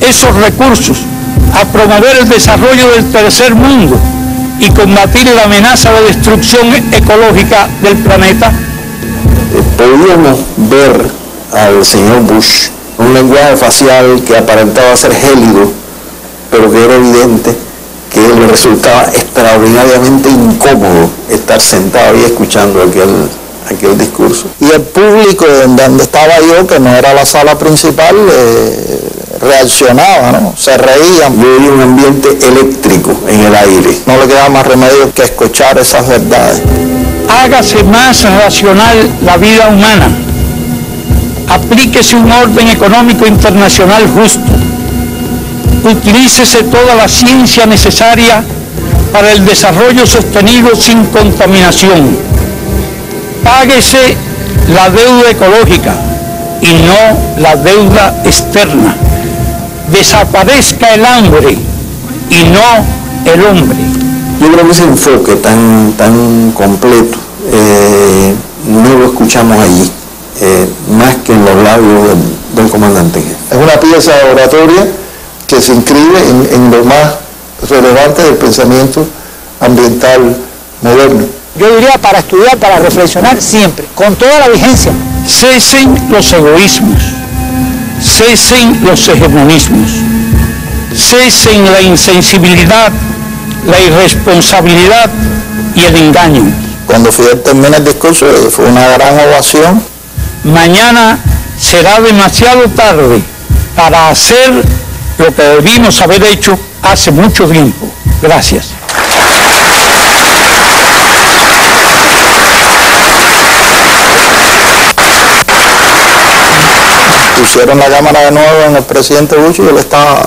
esos recursos a promover el desarrollo del tercer mundo y combatir la amenaza de destrucción ecológica del planeta? Podíamos ver al señor Bush un lenguaje facial que aparentaba ser gélido, pero que era evidente que le resultaba extraordinariamente incómodo estar sentado ahí escuchando aquel discurso. Y el público donde estaba yo, que no era la sala principal, reaccionaba, ¿no? Se reían. Yo vi un ambiente eléctrico en el aire. No le quedaba más remedio que escuchar esas verdades. Hágase más racional la vida humana. Aplíquese un orden económico internacional justo. Utilícese toda la ciencia necesaria para el desarrollo sostenido sin contaminación. Páguese la deuda ecológica y no la deuda externa. Desaparezca el hambre y no el hombre. Yo creo que ese enfoque tan completo no lo escuchamos allí, más que en los labios del comandante. Es una pieza oratoria que se inscribe en lo más relevante del pensamiento ambiental moderno. Yo diría para estudiar, para reflexionar siempre, con toda la vigencia. Cesen los egoísmos, cesen los hegemonismos, cesen la insensibilidad, la irresponsabilidad y el engaño. Cuando Fidel termina el discurso fue una gran ovación. Mañana será demasiado tarde para hacer lo que debimos haber hecho hace mucho tiempo. Gracias. Pusieron la cámara de nuevo en el presidente Bush y él estaba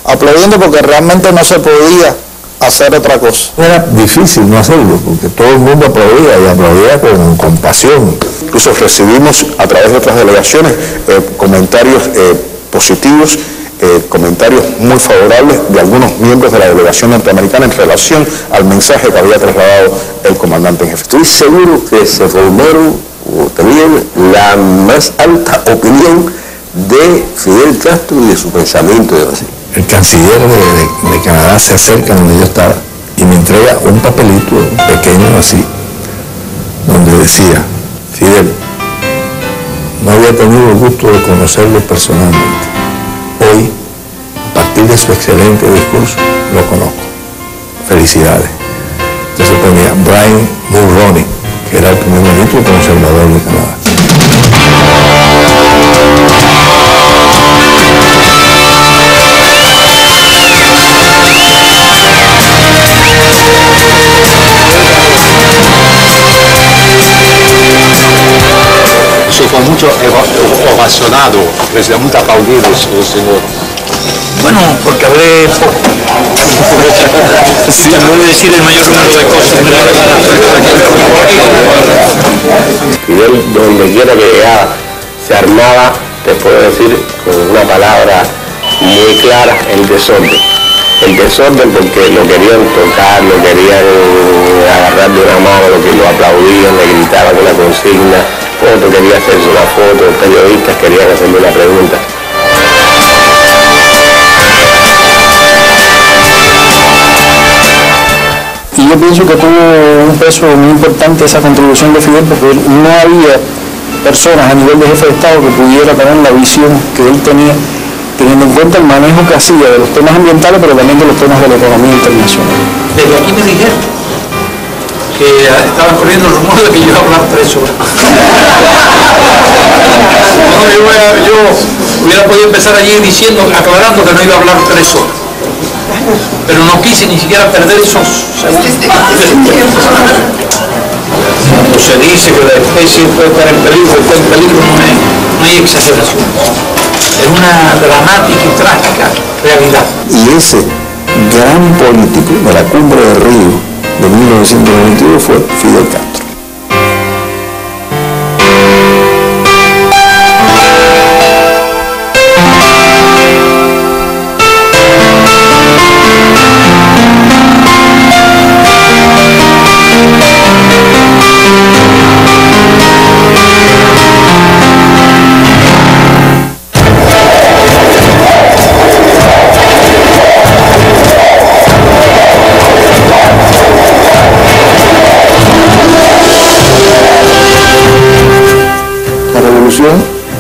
aplaudiendo porque realmente no se podía hacer otra cosa. Era difícil no hacerlo porque todo el mundo aplaudía y aplaudía con pasión. Incluso recibimos a través de otras delegaciones comentarios positivos, comentarios muy favorables de algunos miembros de la delegación norteamericana en relación al mensaje que había trasladado el comandante en jefe. Estoy seguro que se formaron o tenían la más alta opinión de Fidel Castro y de su pensamiento. El canciller de Canadá se acerca donde yo estaba y me entrega un papelito pequeño así, donde decía: Fidel, no había tenido el gusto de conocerlo personalmente. Hoy, a partir de su excelente discurso, lo conozco. Felicidades. Entonces ponía Brian Mulroney, que era el primer ministro conservador de Canadá. Eso fue mucho ovacionado, muy aplaudido, señor. Bueno, porque hablé poco. Sí, no voy a decir el mayor número de cosas. Fidel, donde quiera que llegaba, se armaba, te puedo decir, con una palabra muy clara, el desorden. El desorden porque lo querían tocar, lo querían agarrar de una mano, lo aplaudían, le gritaban una consigna, otro quería hacerse una foto, periodistas querían hacerle una pregunta. Y yo pienso que tuvo un peso muy importante esa contribución de Fidel, porque no había personas a nivel de jefe de Estado que pudiera tener la visión que él tenía, teniendo en cuenta el manejo que hacía de los temas ambientales, pero también de los temas de la economía internacional. Desde aquí me dijeron que estaban corriendo el rumor de que yo iba a hablar 3 horas. Hubiera podido empezar allí diciendo, aclarando que no iba a hablar 3 horas. Pero no quise ni siquiera perder esos segundos. Cuando se dice que la especie puede estar en peligro, está en peligro, no hay exageración. Es una dramática y trágica realidad. Y ese gran político de la Cumbre de Río de 1992 fue Fidel Castro.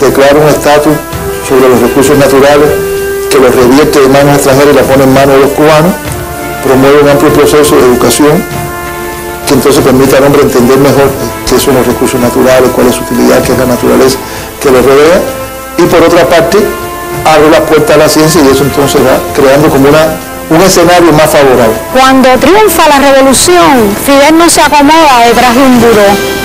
Declara un estatus sobre los recursos naturales que los revierte de manos extranjeras y la pone en manos de los cubanos, promueve un amplio proceso de educación que entonces permite al hombre entender mejor qué son los recursos naturales, cuál es su utilidad, qué es la naturaleza que los rodea, y por otra parte abre las puertas a la ciencia y eso entonces va creando como un escenario más favorable. Cuando triunfa la revolución, Fidel no se acomoda detrás de un buró.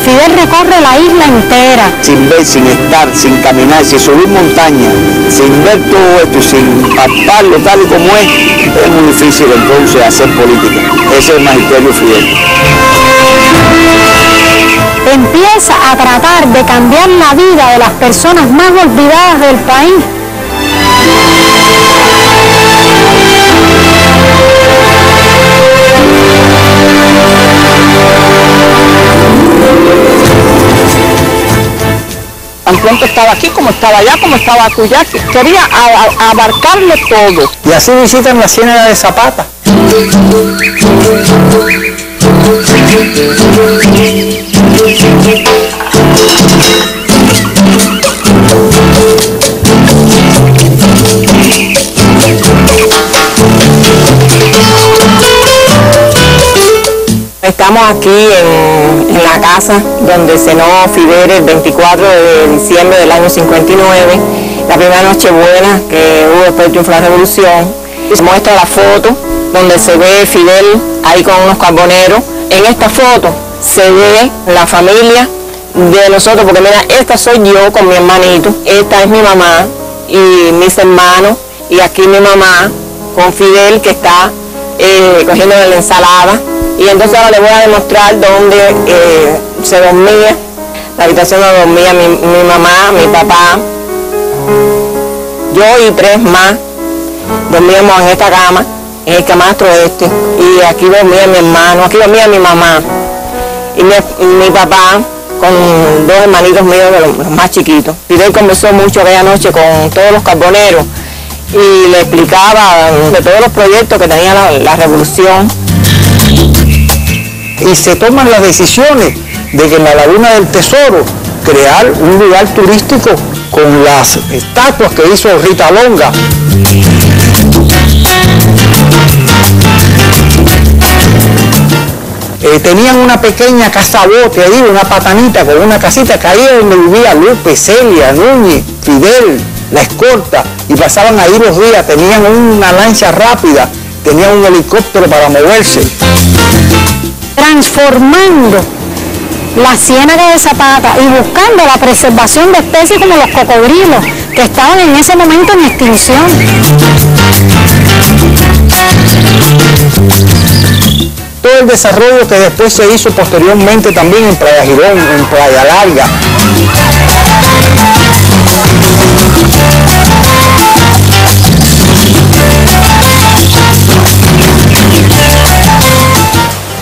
Fidel recorre la isla entera. Sin ver, sin estar, sin caminar, sin subir montaña, sin ver todo esto, sin palparlo tal y como es muy difícil entonces hacer política. Ese es el magisterio Fidel. Empieza a tratar de cambiar la vida de las personas más olvidadas del país. Tan pronto estaba aquí, como estaba allá, como estaba acullá, quería abarcarle todo. Y así visitan la Ciénaga de Zapata. Estamos aquí en la casa donde cenó Fidel el 24 de diciembre del año 59, la primera Nochebuena que hubo después del triunfo de la Revolución. Se muestra la foto donde se ve Fidel ahí con unos carboneros. En esta foto se ve la familia de nosotros, porque mira, esta soy yo con mi hermanito, esta es mi mamá y mis hermanos, y aquí mi mamá con Fidel que está cogiendo la ensalada. Y entonces ahora les voy a demostrar dónde se dormía, la habitación donde dormía mi mamá, mi papá, yo y 3 más. Dormíamos en esta cama, en el camastro este, y aquí dormía mi hermano, aquí dormía mi mamá. Y mi papá con 2 hermanitos míos, de los más chiquitos. Fidel conversó mucho aquella noche con todos los carboneros y le explicaba de todos los proyectos que tenía la revolución. Y se toman las decisiones de que en la Laguna del Tesoro crear un lugar turístico con las estatuas que hizo Rita Longa. Tenían una pequeña casa bote ahí, una patanita con una casita que ahí donde vivía Lupe, Celia, Núñez, Fidel, la escorta, y pasaban ahí los días. Tenían una lancha rápida, tenían un helicóptero para moverse. Transformando la Ciénaga de Zapata y buscando la preservación de especies como los cocodrilos, que estaban en ese momento en extinción. Todo el desarrollo que después se hizo posteriormente también en Playa Girón, en Playa Larga.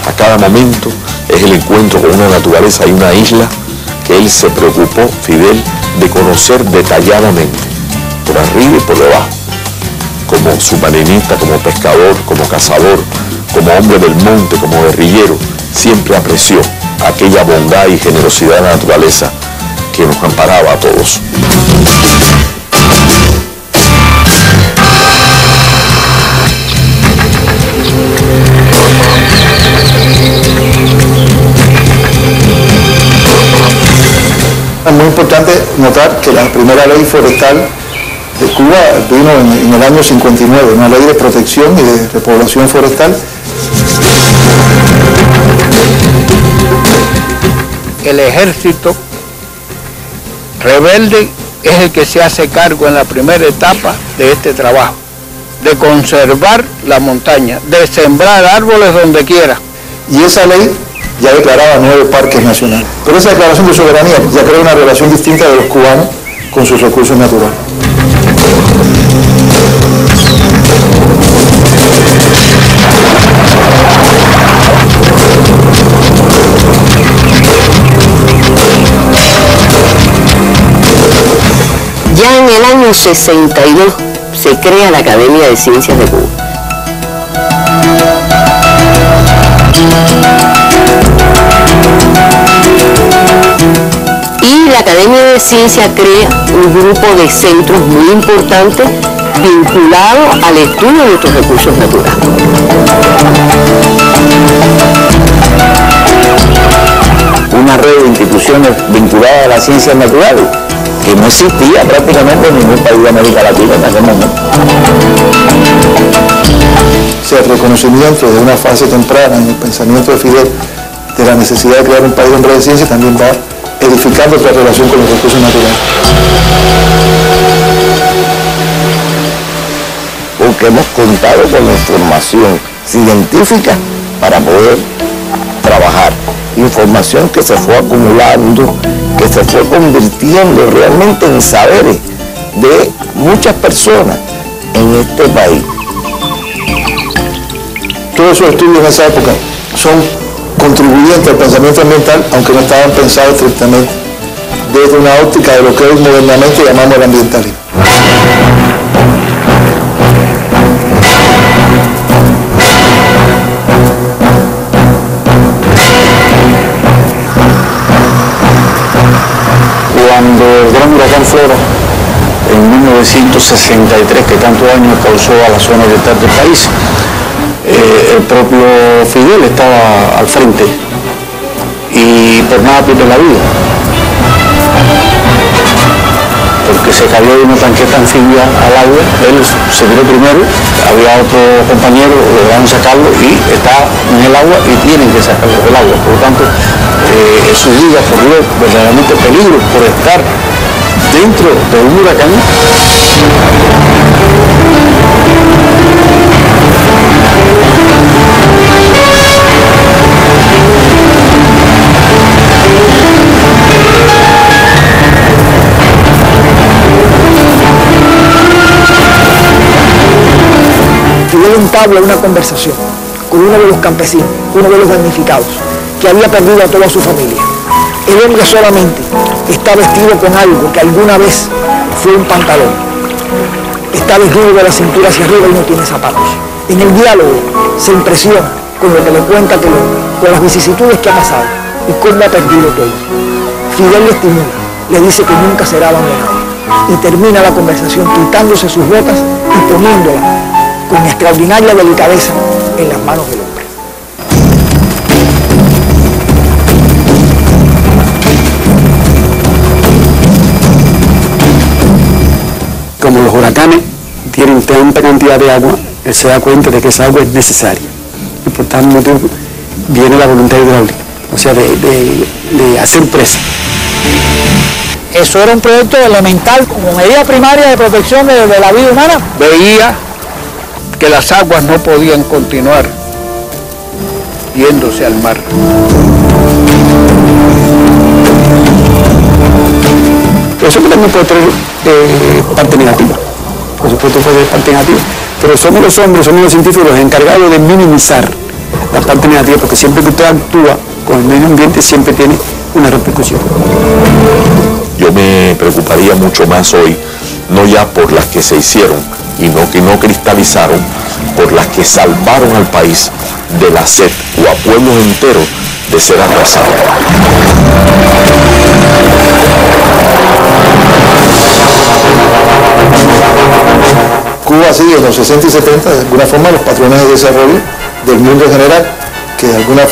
A cada momento es el encuentro con una naturaleza y una isla que él se preocupó, Fidel, de conocer detalladamente, por arriba y por debajo, como submarinista, como pescador, como cazador, como hombre del monte, como guerrillero. Siempre apreció aquella bondad y generosidad de la naturaleza que nos amparaba a todos. Es muy importante importante notar que la primera ley forestal de Cuba vino en el año 59, una ley de protección y de repoblación forestal. El ejército rebelde es el que se hace cargo en la primera etapa de este trabajo, de conservar la montaña, de sembrar árboles donde quiera. Y esa ley ya declaraba 9 parques nacionales. Pero esa declaración de soberanía ya crea una relación distinta de los cubanos con sus recursos naturales. Ya en el año 62 se crea la Academia de Ciencias de Cuba. Y la Academia de Ciencias crea un grupo de centros muy importantes vinculados al estudio de nuestros recursos naturales. Una red de instituciones vinculadas a las ciencias naturales que no existía prácticamente en ningún país de América Latina en aquel momento. O sea, el reconocimiento de una fase temprana en el pensamiento de Fidel de la necesidad de crear un país de hombres de ciencia también va edificando otra relación con los recursos naturales. Porque hemos contado con la información científica para poder trabajar. Información que se fue acumulando, que se fue convirtiendo realmente en saberes de muchas personas en este país. Todos esos estudios en esa época son contribuyentes al pensamiento ambiental, aunque no estaban pensados estrictamente desde una óptica de lo que hoy modernamente llamamos el ambientalismo. Cuando el gran huracán Flora, en 1963, que tanto daño causó a la zona oriental del país, el propio Fidel estaba al frente y por nada pierde la vida, porque se cayó de una tanqueta anfibia al agua. Él se tiró primero, había otro compañero, lograron sacarlo y está en el agua y tienen que sacarlo del agua. Por lo tanto, su vida corrió verdaderamente peligro por estar dentro de un huracán. Fidel entabla una conversación con uno de los campesinos, uno de los damnificados, que había perdido a toda su familia. El hombre solamente está vestido con algo que alguna vez fue un pantalón. Está desnudo de la cintura hacia arriba y no tiene zapatos. En el diálogo se impresiona con lo que le cuenta con las vicisitudes que ha pasado y cómo ha perdido todo. Fidel le estimula, le dice que nunca será abandonado y termina la conversación quitándose sus botas y poniéndolas con extraordinaria delicadeza en las manos del hombre. Como los huracanes tienen tanta cantidad de agua, él se da cuenta de que esa agua es necesaria. Y por tal motivo viene la voluntad hidráulica, o sea, de hacer presa. Eso era un proyecto elemental como medida primaria de protección de la vida humana. Veía que las aguas no podían continuar yéndose al mar. Eso también puede tener parte negativa, por supuesto puede tener parte negativa, pero somos los hombres, somos los científicos los encargados de minimizar la parte negativa, porque siempre que usted actúa con el medio ambiente siempre tiene una repercusión. Yo me preocuparía mucho más hoy, no ya por las que se hicieron y que no cristalizaron, por las que salvaron al país de la sed o a pueblos enteros de ser arrasados. Cuba sigue en los 60 y 70 de alguna forma los patrones de desarrollo del mundo en general, que de alguna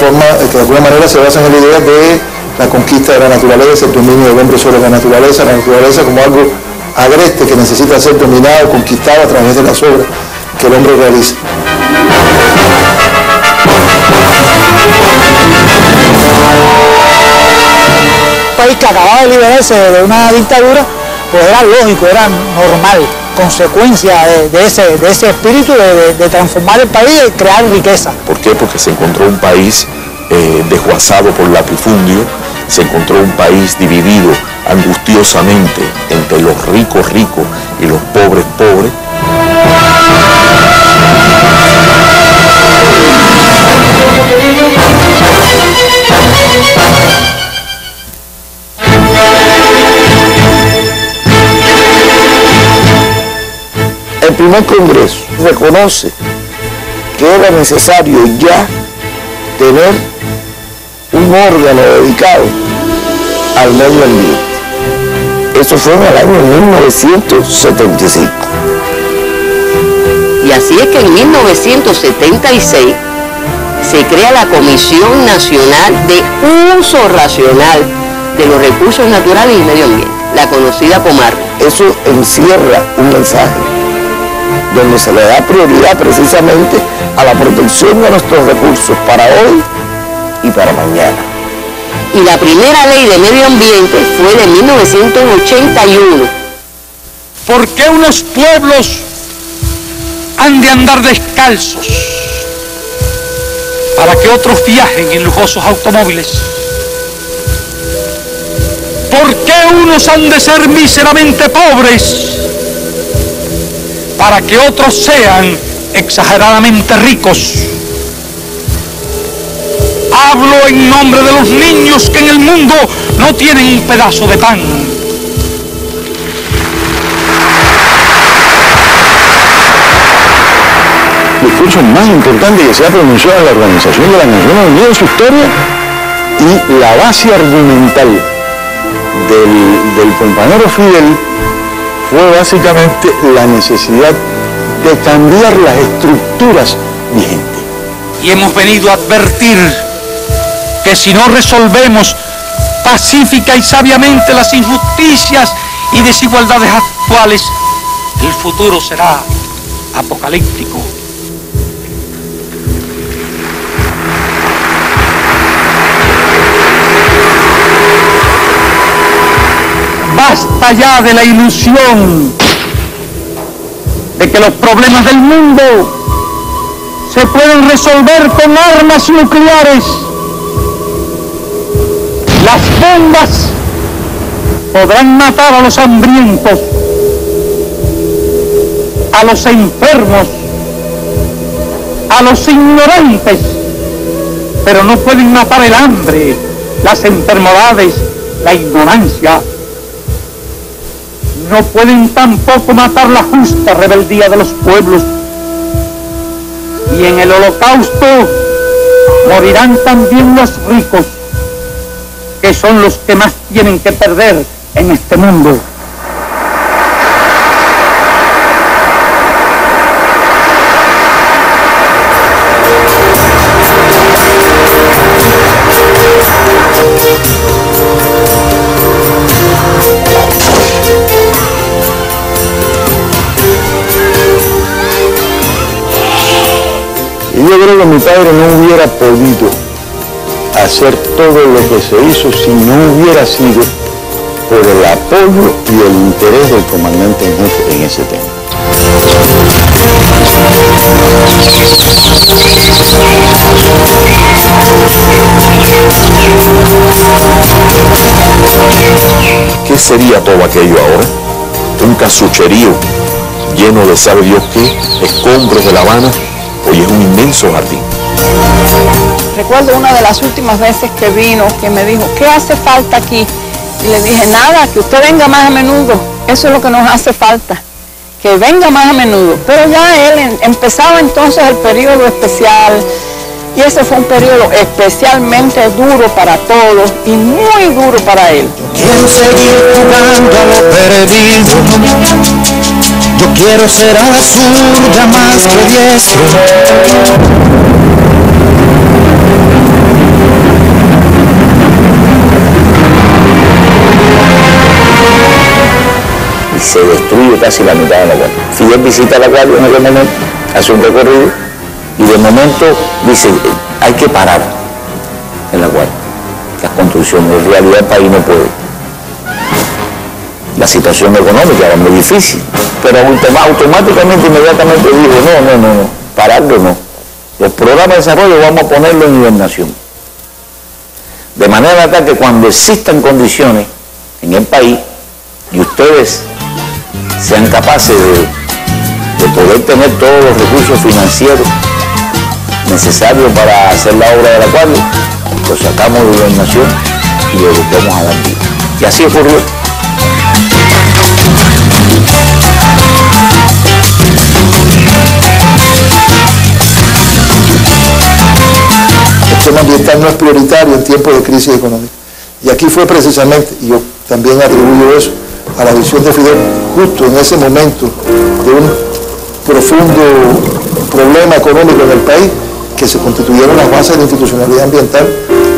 manera se basan en la idea de la conquista de la naturaleza, el dominio del hombre sobre la naturaleza como algo agreste que necesita ser dominado, conquistado a través de las obras que el hombre realiza. Un país que acababa de liberarse de una dictadura, pues era lógico, era normal, consecuencia de ese espíritu de transformar el país y crear riqueza. ¿Por qué? Porque se encontró un país desguazado por latifundio, se encontró un país dividido angustiosamente entre los ricos y los pobres. El primer Congreso reconoce que era necesario ya tener un órgano dedicado al medio ambiente. Eso fue en el año 1975. Y así es que en 1976 se crea la Comisión Nacional de Uso Racional de los Recursos Naturales y Medio Ambiente, la conocida Comar. Eso encierra un mensaje donde se le da prioridad precisamente a la protección de nuestros recursos para hoy y para mañana. Y la primera ley de medio ambiente fue de 1981. ¿Por qué unos pueblos han de andar descalzos para que otros viajen en lujosos automóviles? ¿Por qué unos han de ser míseramente pobres para que otros sean exageradamente ricos? Hablo en nombre de los niños que en el mundo no tienen un pedazo de pan. El discurso más importante que se ha pronunciado en la Organización de las Naciones Unidas en su historia, y la base argumental del compañero Fidel fue básicamente la necesidad de cambiar las estructuras vigentes. Y hemos venido a advertir que si no resolvemos pacífica y sabiamente las injusticias y desigualdades actuales, el futuro será apocalíptico. Basta ya de la ilusión de que los problemas del mundo se pueden resolver con armas nucleares. Las bombas podrán matar a los hambrientos, a los enfermos, a los ignorantes, pero no pueden matar el hambre, las enfermedades, la ignorancia. No pueden tampoco matar la justa rebeldía de los pueblos. Y en el holocausto morirán también los ricos, que son los que más tienen que perder en este mundo. Y yo creo que mi padre no hubiera podido hacer todo lo que se hizo si no hubiera sido por el apoyo y el interés del comandante en jefe en ese tema. ¿Qué sería todo aquello ahora? Un casucherío lleno de sabe Dios qué, escombros de La Habana. Hoy es un inmenso jardín. Recuerdo una de las últimas veces que vino, que me dijo, ¿qué hace falta aquí? Y le dije, nada, que usted venga más a menudo. Eso es lo que nos hace falta, que venga más a menudo. Pero ya él empezaba entonces el periodo especial, y ese fue un periodo especialmente duro para todos y muy duro para él. Quiero seguir jugando a lo perdido. Yo quiero ser a la zurda más que diestro. se destruye casi la mitad de la Guardia. Fidel visita la Guardia en aquel momento, hace un recorrido y de momento dice, hay que parar en la Guardia las construcciones. En realidad el país no puede. La situación económica era muy difícil, pero automáticamente, inmediatamente dijo, no, pararlo no. Los programas de desarrollo vamos a ponerlo en hibernación. De manera tal que cuando existan condiciones en el país y ustedes sean capaces de poder tener todos los recursos financieros necesarios para hacer la obra de la Guardia, lo sacamos de hibernación y le volvemos a dar vida. Y así ocurrió. El tema ambiental no es prioritario en tiempos de crisis económica. Y aquí fue precisamente, y yo también atribuyo eso a la visión de Fidel, justo en ese momento de un profundo problema económico en el país, que se constituyeron las bases de la institucionalidad ambiental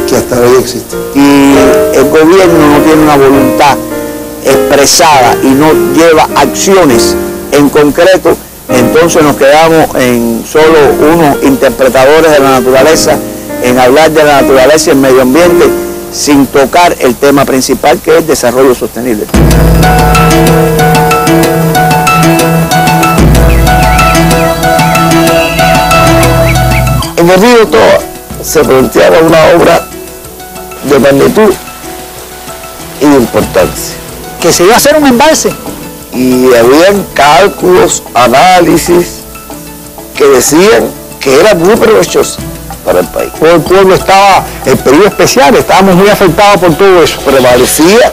que hasta hoy existe. Y el gobierno no tiene una voluntad expresada y no lleva acciones en concreto, entonces nos quedamos en solo unos interpretadores de la naturaleza, en hablar de la naturaleza y el medio ambiente, sin tocar el tema principal, que es el desarrollo sostenible. En el río Toa se planteaba una obra de magnitud y de importancia. Que se iba a hacer un embalse. Y habían cálculos, análisis, que decían que era muy provechoso para el país. Todo el pueblo estaba, el periodo especial, estábamos muy afectados por todo eso. Prevalecía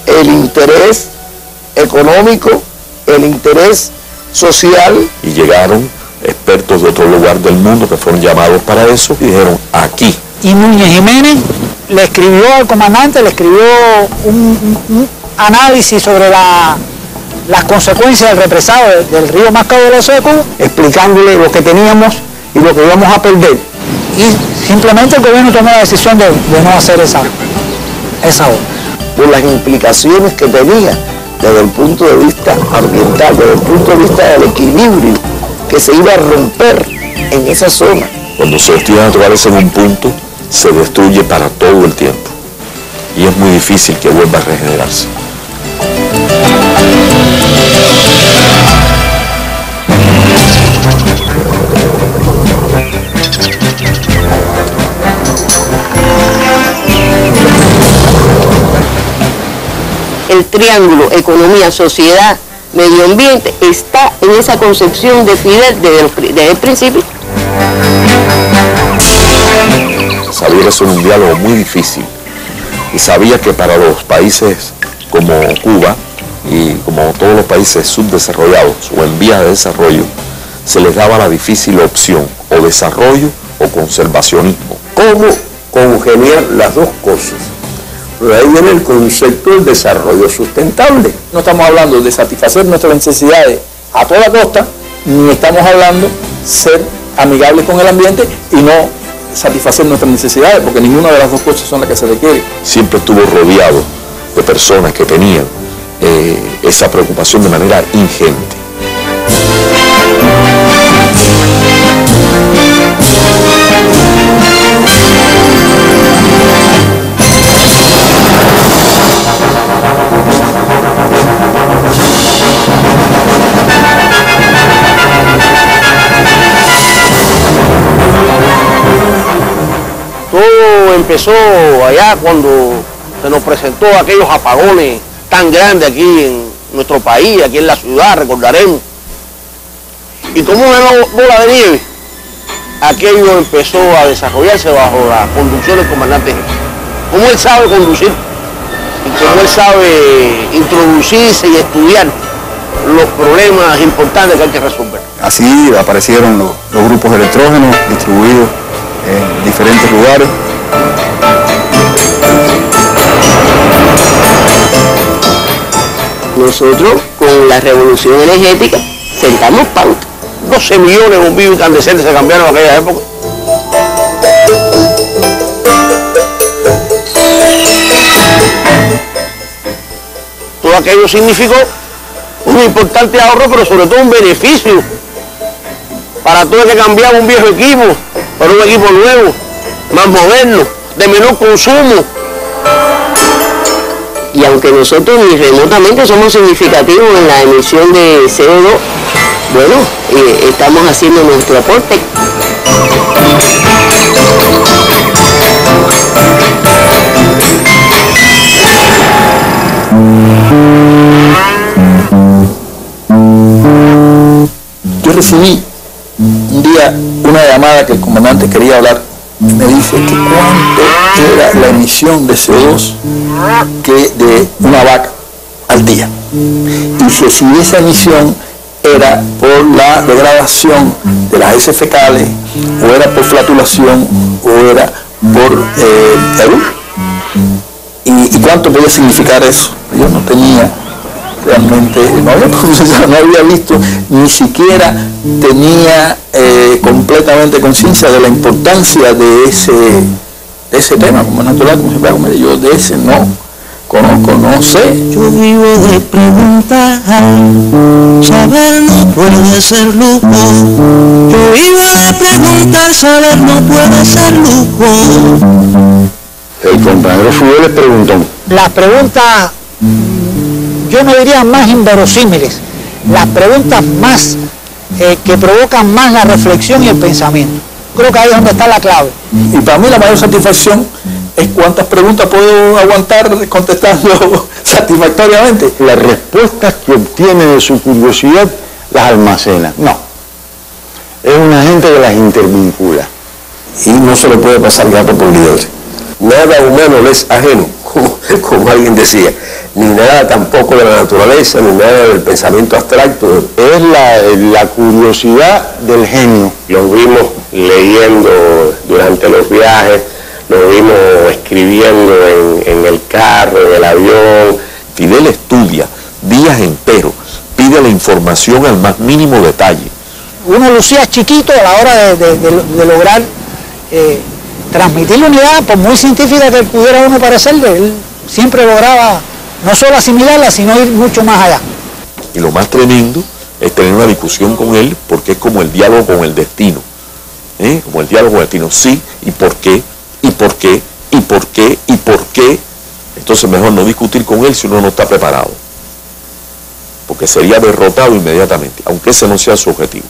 el interés económico, el interés social. Y llegaron expertos de otro lugar del mundo que fueron llamados para eso y dijeron, aquí. Y Núñez Jiménez le escribió al comandante, le escribió un análisis sobre las consecuencias del represado del río más caudaloso de Cuba, explicándole lo que teníamos y lo que íbamos a perder. Y simplemente el gobierno tomó la decisión de no hacer esa obra. Por las implicaciones que tenía desde el punto de vista ambiental, desde el punto de vista del equilibrio que se iba a romper en esa zona. Cuando se destruye la naturaleza en un punto, se destruye para todo el tiempo. Y es muy difícil que vuelva a regenerarse. El triángulo economía, sociedad, medio ambiente está en esa concepción de Fidel desde el principio. Sabía hacer un diálogo muy difícil y sabía que para los países como Cuba y como todos los países subdesarrollados o en vías de desarrollo, se les daba la difícil opción o desarrollo o conservacionismo. ¿Cómo congeniar las dos cosas? Pero ahí viene el concepto del desarrollo sustentable. No estamos hablando de satisfacer nuestras necesidades a toda costa, ni estamos hablando de ser amigables con el ambiente y no satisfacer nuestras necesidades, porque ninguna de las dos cosas son las que se requieren. Siempre estuvo rodeado de personas que tenían esa preocupación de manera ingente. Todo empezó allá cuando se nos presentó aquellos apagones tan grandes aquí en nuestro país, aquí en la ciudad, recordaremos. Y como una bola de nieve, aquello empezó a desarrollarse bajo la conducción del comandante jefe. Como él sabe conducir y como él sabe introducirse y estudiar los problemas importantes que hay que resolver. Así aparecieron los grupos electrógenos distribuidos en diferentes lugares. Nosotros, con la revolución energética, sentamos pauta. 12 millones de bombillos incandescentes se cambiaron en aquella época. Todo aquello significó un importante ahorro, pero sobre todo un beneficio para todo el que cambiaba un viejo equipo por un equipo nuevo, más moderno, de menor consumo. Y aunque nosotros ni remotamente somos significativos en la emisión de CO2, bueno, estamos haciendo nuestro aporte. Yo recibí un día una llamada que el comandante quería hablar. Me dice que cuánto era la emisión de CO2 de una vaca al día. Y si esa emisión era por la degradación de las heces fecales, o era por flatulación, o era por erupción. ¿Y cuánto podía significar eso? Yo no tenía realmente, no había visto, ni siquiera tenía completamente conciencia de la importancia de ese tema, como es natural, como se puede comer. Yo de ese no conozco, no sé. Yo vivo de preguntar, saber no puede ser lujo. Yo vivo de preguntar, saber no puede ser lujo. El compañero Fidel le preguntó. Las preguntas, yo no diría más inverosímiles, las preguntas más que provocan más la reflexión y el pensamiento. Creo que ahí es donde está la clave. Y para mí la mayor satisfacción es cuántas preguntas puedo aguantar contestando satisfactoriamente. Las respuestas que obtiene de su curiosidad las almacena. No. Es una gente que las intervincula. Y no se le puede pasar gato por liebre. Nada humano le es ajeno, como alguien decía, ni nada tampoco de la naturaleza, ni nada del pensamiento abstracto. Es la curiosidad del genio. Los vimos leyendo durante los viajes, los vimos escribiendo en el carro, en el avión. Fidel estudia días enteros, pide la información al más mínimo detalle. Uno lucía chiquito a la hora de lograr transmitir la unidad, por muy científica que pudiera uno parecerle, él siempre lograba no solo asimilarla, sino ir mucho más allá. Y lo más tremendo es tener una discusión con él, porque es como el diálogo con el destino. Como el diálogo con el destino, sí, y por qué, y por qué, y por qué, y por qué. Entonces mejor no discutir con él si uno no está preparado, porque sería derrotado inmediatamente, aunque ese no sea su objetivo.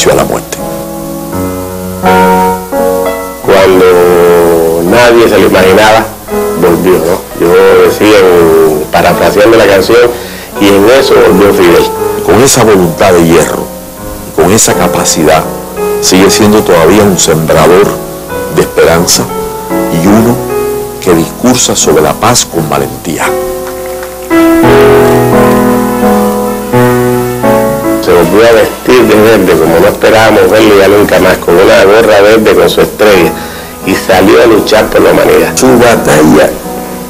A la muerte. Cuando nadie se lo imaginaba, volvió, ¿no? Yo decía, parafraseando la canción, y en eso volvió Fidel. Con esa voluntad de hierro, con esa capacidad, sigue siendo todavía un sembrador de esperanza y uno que discursa sobre la paz con valentía. Se volvió a vestir de verde, como no esperábamos verlo ya nunca más, con una gorra verde con su estrella, y salió a luchar por la humanidad. Su batalla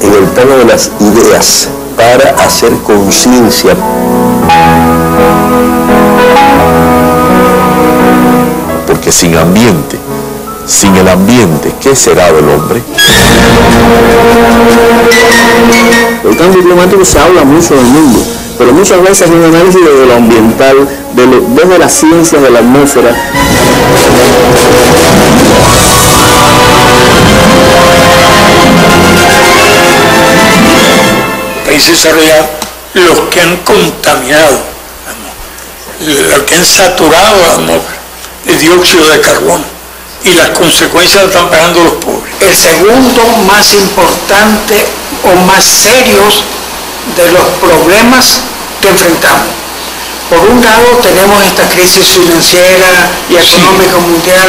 en el plano de las ideas para hacer conciencia. Porque sin ambiente, sin el ambiente, ¿qué será del hombre? El cambio climático se habla mucho en el mundo, pero muchas veces hay un análisis de lo ambiental, desde la ciencia de la atmósfera. Países desarrollados, los que han contaminado, los que han saturado la atmósfera de dióxido de carbono, y las consecuencias están pagando los pobres. El segundo más importante o más serios de los problemas que enfrentamos. Por un lado tenemos esta crisis financiera y económica mundial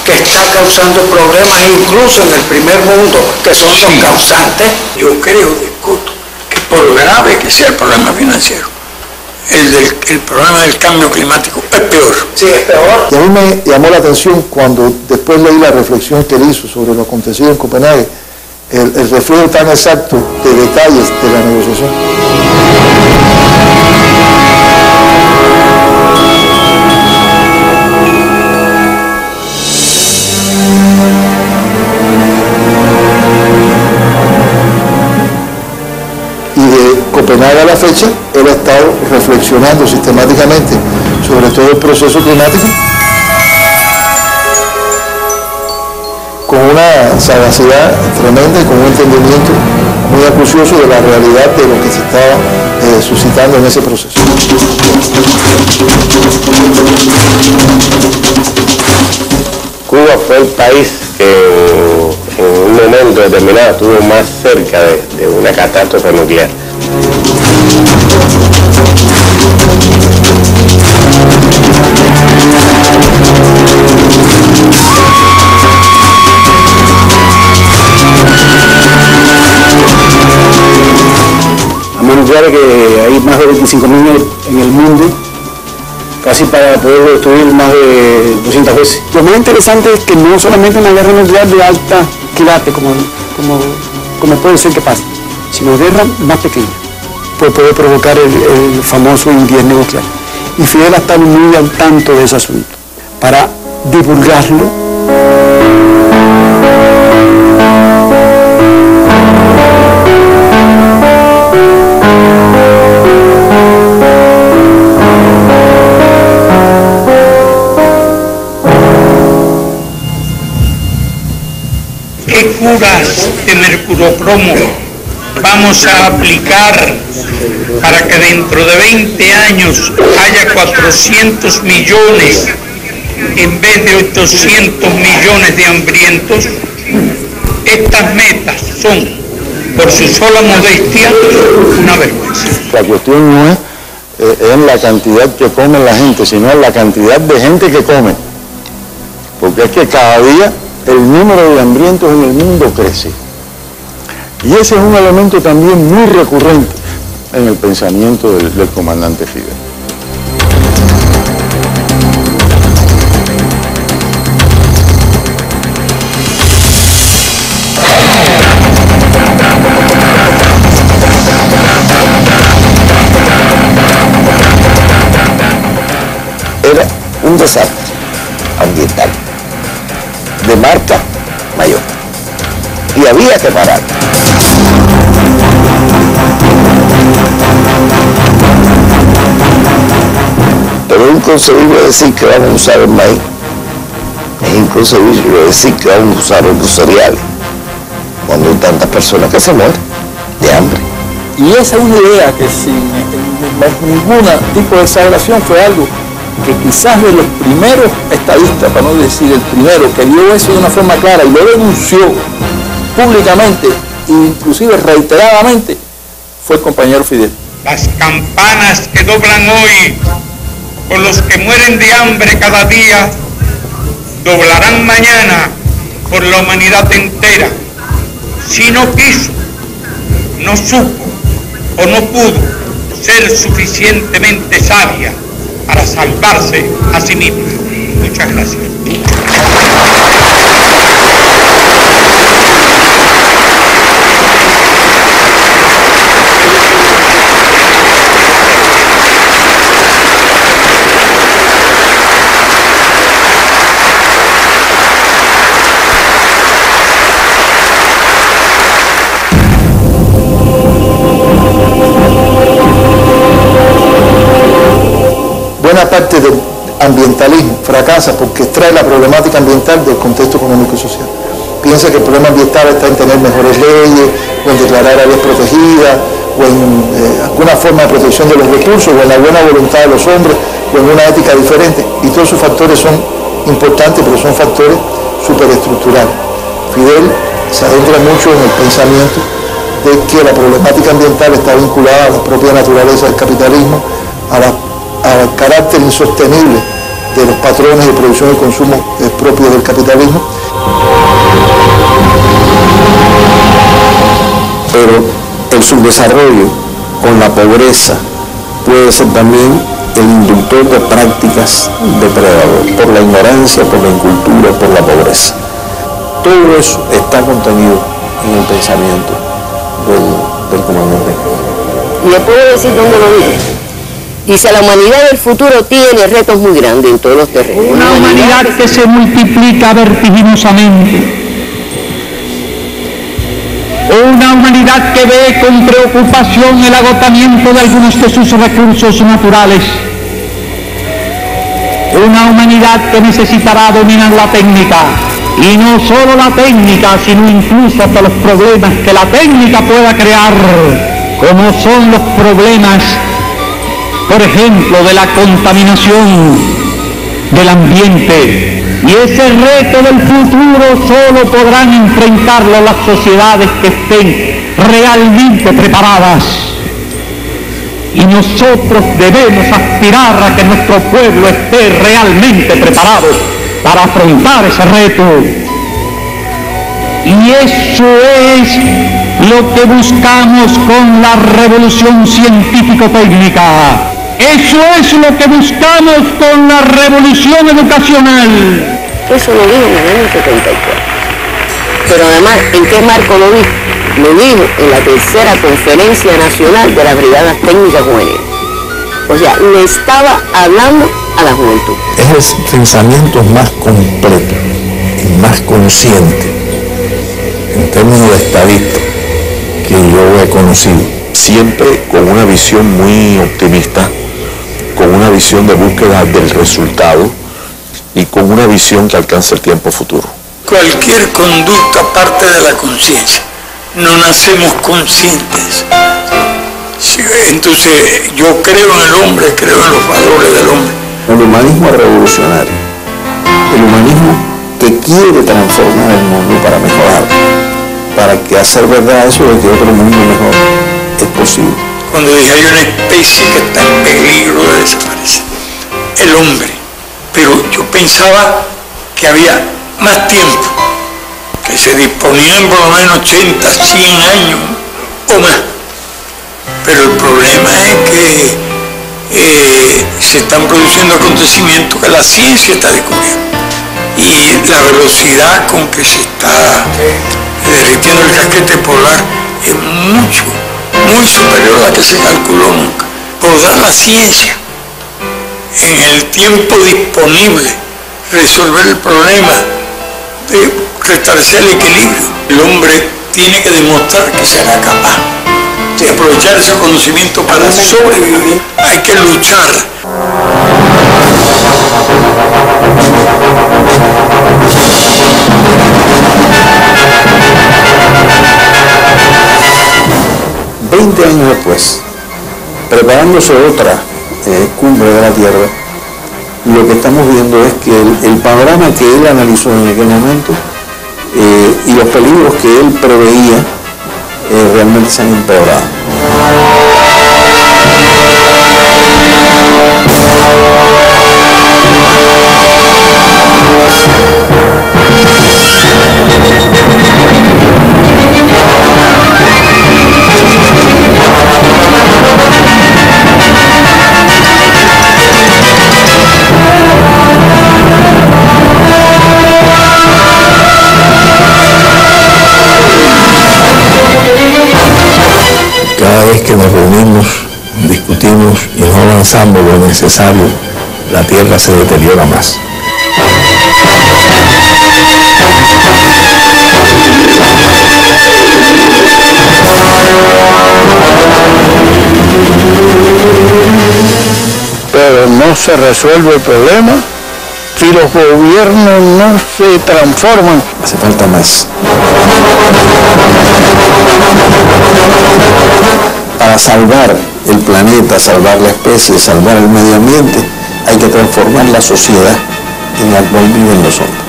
que está causando problemas incluso en el primer mundo, que son los causantes. Yo creo, discuto, que por grave que sea el problema financiero, el problema del cambio climático es peor. Sí, es peor. Y a mí me llamó la atención cuando después leí la reflexión que él hizo sobre lo acontecido en Copenhague, el reflejo tan exacto de detalles de la negociación. Copenhague a la fecha, él ha estado reflexionando sistemáticamente sobre todo el proceso climático con una sagacidad tremenda y con un entendimiento muy acucioso de la realidad de lo que se estaba suscitando en ese proceso. Cuba fue el país que en un momento determinado estuvo más cerca de una catástrofe nuclear. A menos claro que hay más de 25.000 en el mundo, casi para poder destruir más de 200 veces. Lo más interesante es que no solamente una guerra nuclear de alta quilate, como puede ser que pase, sino guerra más pequeña, pues puede provocar el famoso invierno nuclear. Y Fidel ha estado muy al tanto de ese asunto, para divulgarlo. ¿Qué curas de mercurocromo vamos a aplicar para que dentro de 20 años haya 400 millones en vez de 800 millones de hambrientos? Estas metas son, por su sola modestia, una vergüenza. La cuestión no es en la cantidad que come la gente, sino en la cantidad de gente que come. Porque es que cada día el número de hambrientos en el mundo crece. Y ese es un elemento también muy recurrente en el pensamiento del comandante Fidel. Era un desastre ambiental de marca mayor y había que parar. Pero es inconcebible decir que vamos a usar el maíz, es inconcebible decir que vamos a usar los cereales cuando hay tantas personas que se mueren de hambre. Y esa es una idea que sin ningún tipo de exageración fue algo que quizás de los primeros estadistas, para no decir el primero, que vio eso de una forma clara y lo denunció públicamente e inclusive reiteradamente, fue el compañero Fidel. Las campanas que doblan hoy por los que mueren de hambre cada día, doblarán mañana por la humanidad entera. Si no quiso, no supo o no pudo ser suficientemente sabia para salvarse a sí misma. Muchas gracias. Buena parte del ambientalismo fracasa porque extrae la problemática ambiental del contexto económico y social. Piensa que el problema ambiental está en tener mejores leyes, o en declarar áreas protegidas, o en alguna forma de protección de los recursos, o en la buena voluntad de los hombres, o en una ética diferente. Y todos esos factores son importantes, pero son factores superestructurales. Fidel se adentra mucho en el pensamiento de que la problemática ambiental está vinculada a la propia naturaleza del capitalismo, al carácter insostenible de los patrones de producción y consumo propios del capitalismo. Pero el subdesarrollo con la pobreza puede ser también el inductor de prácticas depredadoras, por la ignorancia, por la incultura, por la pobreza. Todo eso está contenido en el pensamiento del comandante. ¿Y le puedo decir dónde lo dice? Dice, la humanidad del futuro tiene retos muy grandes en todos los terrenos. Una humanidad que se multiplica vertiginosamente. Una humanidad que ve con preocupación el agotamiento de algunos de sus recursos naturales. Una humanidad que necesitará dominar la técnica. Y no solo la técnica, sino incluso hasta los problemas que la técnica pueda crear, como son los problemas, por ejemplo, de la contaminación del ambiente. Y ese reto del futuro solo podrán enfrentarlo las sociedades que estén realmente preparadas. Y nosotros debemos aspirar a que nuestro pueblo esté realmente preparado para afrontar ese reto. Y eso es lo que buscamos con la revolución científico-técnica. Eso es lo que buscamos con la revolución educacional. Eso lo dijo en el año 74. Pero además, ¿en qué marco lo dijo? Lo dijo en la tercera conferencia nacional de las brigadas técnicas juveniles. O sea, le estaba hablando a la juventud. Es el pensamiento más completo y más consciente en términos de estadista que yo he conocido. Siempre con una visión muy optimista, con una visión de búsqueda del resultado y con una visión que alcance el tiempo futuro. Cualquier conducta parte de la conciencia. No nacemos conscientes. Entonces yo creo en el hombre, creo en los valores del hombre. El humanismo es revolucionario. El humanismo que quiere transformar el mundo para mejorar, para que hacer verdad eso de que otro mundo mejor es posible. Cuando dije hay una especie que está en peligro de desaparecer, el hombre. Pero yo pensaba que había más tiempo, que se disponían por lo menos 80, 100 años o más. Pero el problema es que se están produciendo acontecimientos que la ciencia está descubriendo. Y la velocidad con que se está derritiendo el casquete polar es muy superior a la que se calculó nunca. ¿Podrá la ciencia, en el tiempo disponible, resolver el problema de restablecer el equilibrio? El hombre tiene que demostrar que será capaz de aprovechar ese conocimiento para sobrevivir. Hay que luchar. Años después, preparándose otra cumbre de la Tierra, lo que estamos viendo es que el panorama que él analizó en aquel momento y los peligros que él preveía realmente se han empeorado. Cada vez que nos reunimos, discutimos y no avanzamos lo necesario, la Tierra se deteriora más. Pero no se resuelve el problema si los gobiernos no se transforman. Hace falta más. Para salvar el planeta, salvar la especie, salvar el medio ambiente, hay que transformar la sociedad en la cual viven los hombres.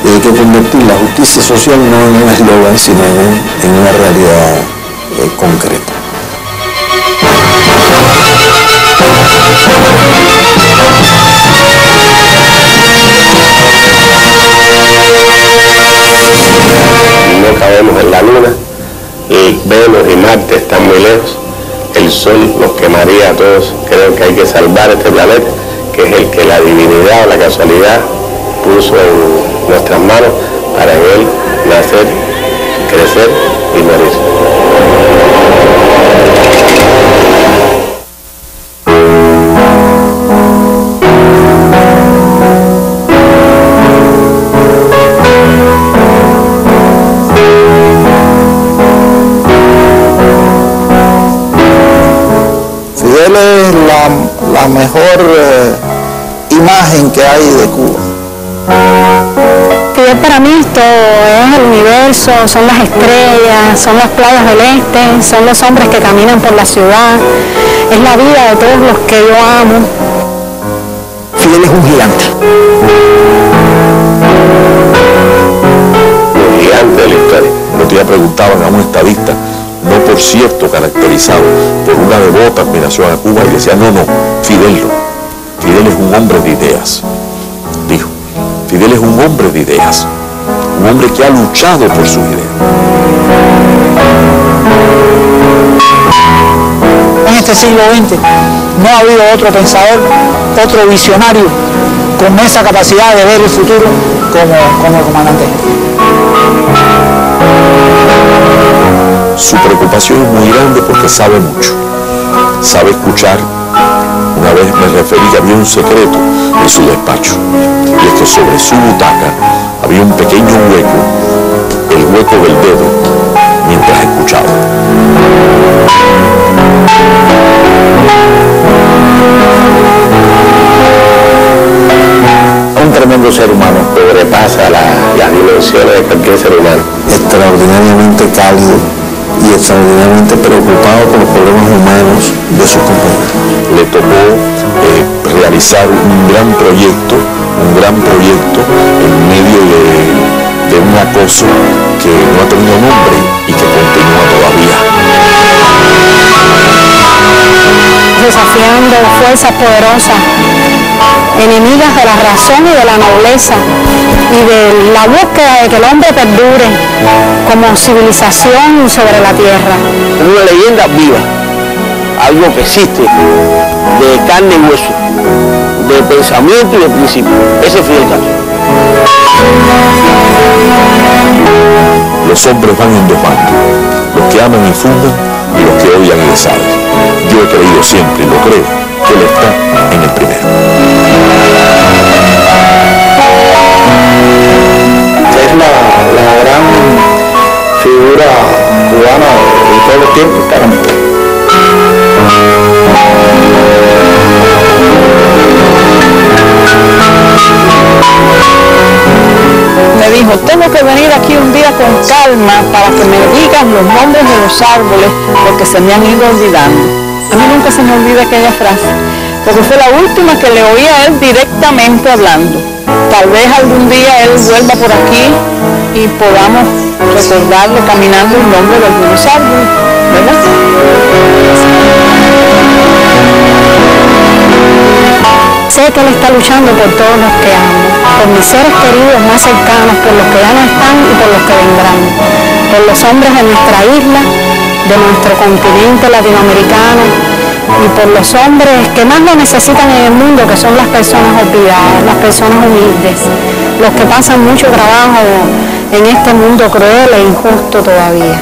Y hay que convertir la justicia social no en un eslogan, sino en una realidad concreta. No cabemos en la luna, Venus y Marte están muy lejos, el Sol nos quemaría a todos. Creo que hay que salvar este planeta, que es el que la divinidad o la casualidad puso en nuestras manos para en él nacer, crecer y morir. Fidel es la mejor imagen que hay de Cuba. Fidel para mí es todo, es el universo, son las estrellas, son las playas del este, son los hombres que caminan por la ciudad, es la vida de todos los que yo amo. Fidel es un gigante. Un gigante de la historia. El otro día preguntaban a un estadista, no por cierto caracterizado por una devota admiración a Cuba, y decía, no, Fidel no. Fidel es un hombre de ideas, dijo. Fidel es un hombre de ideas, un hombre que ha luchado por sus ideas. En este siglo XX no ha habido otro pensador, otro visionario con esa capacidad de ver el futuro como el comandante. Su preocupación es muy grande porque sabe mucho, sabe escuchar. Una vez me referí que había un secreto en su despacho, y es que sobre su butaca había un pequeño hueco, el hueco del dedo, mientras escuchaba. Un tremendo ser humano, sobrepasa las dimensiones de cualquier ser humano. Extraordinariamente cálido y extraordinariamente preocupado por los problemas humanos de sus compañeros. Le tocó realizar un gran proyecto en medio de un acoso que no ha tenido nombre y que continúa todavía. Desafiando fuerzas poderosas, enemigas de la razón y de la nobleza, y de la búsqueda de que el hombre perdure como civilización sobre la tierra. Es una leyenda viva, algo que existe, de carne y hueso, de pensamiento y de principio. Ese es Fidel Castro. Los hombres van en dos bandos, los que aman y fundan y los que odian y desarman. Yo he creído siempre y lo creo que él está en el primero. Es la gran figura cubana de todos los tiempos, caramba. Me dijo, tengo que venir aquí un día con calma para que me digas los nombres de los árboles porque se me han ido olvidando. A mí nunca se me olvida aquella frase, porque fue la última que le oí a él directamente hablando. Tal vez algún día él vuelva por aquí y podamos recordarle caminando el nombre de algunos árboles, ¿verdad? Sé que él está luchando por todos los que amo, por mis seres queridos más cercanos, por los que ya no están y por los que vendrán, por los hombres de nuestra isla, de nuestro continente latinoamericano, y por los hombres que más lo necesitan en el mundo, que son las personas olvidadas, las personas humildes, los que pasan mucho trabajo en este mundo cruel e injusto todavía.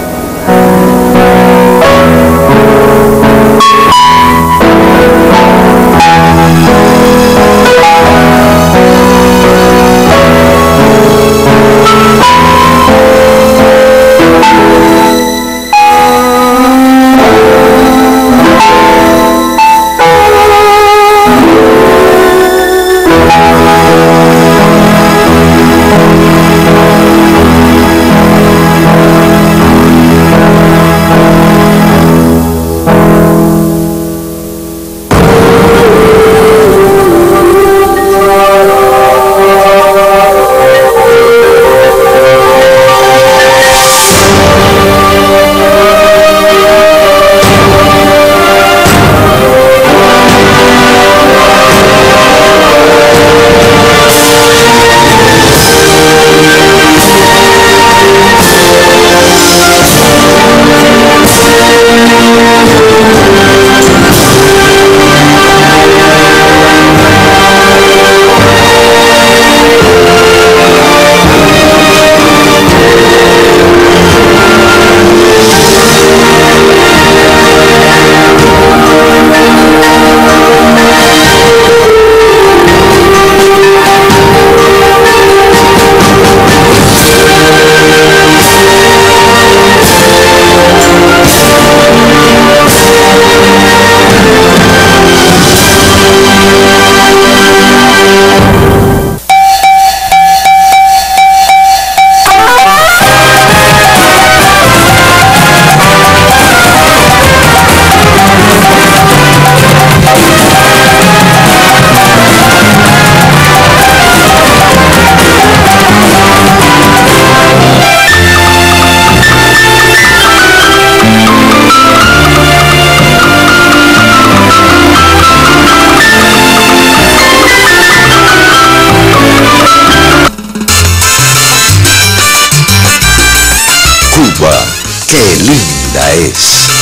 qué linda es.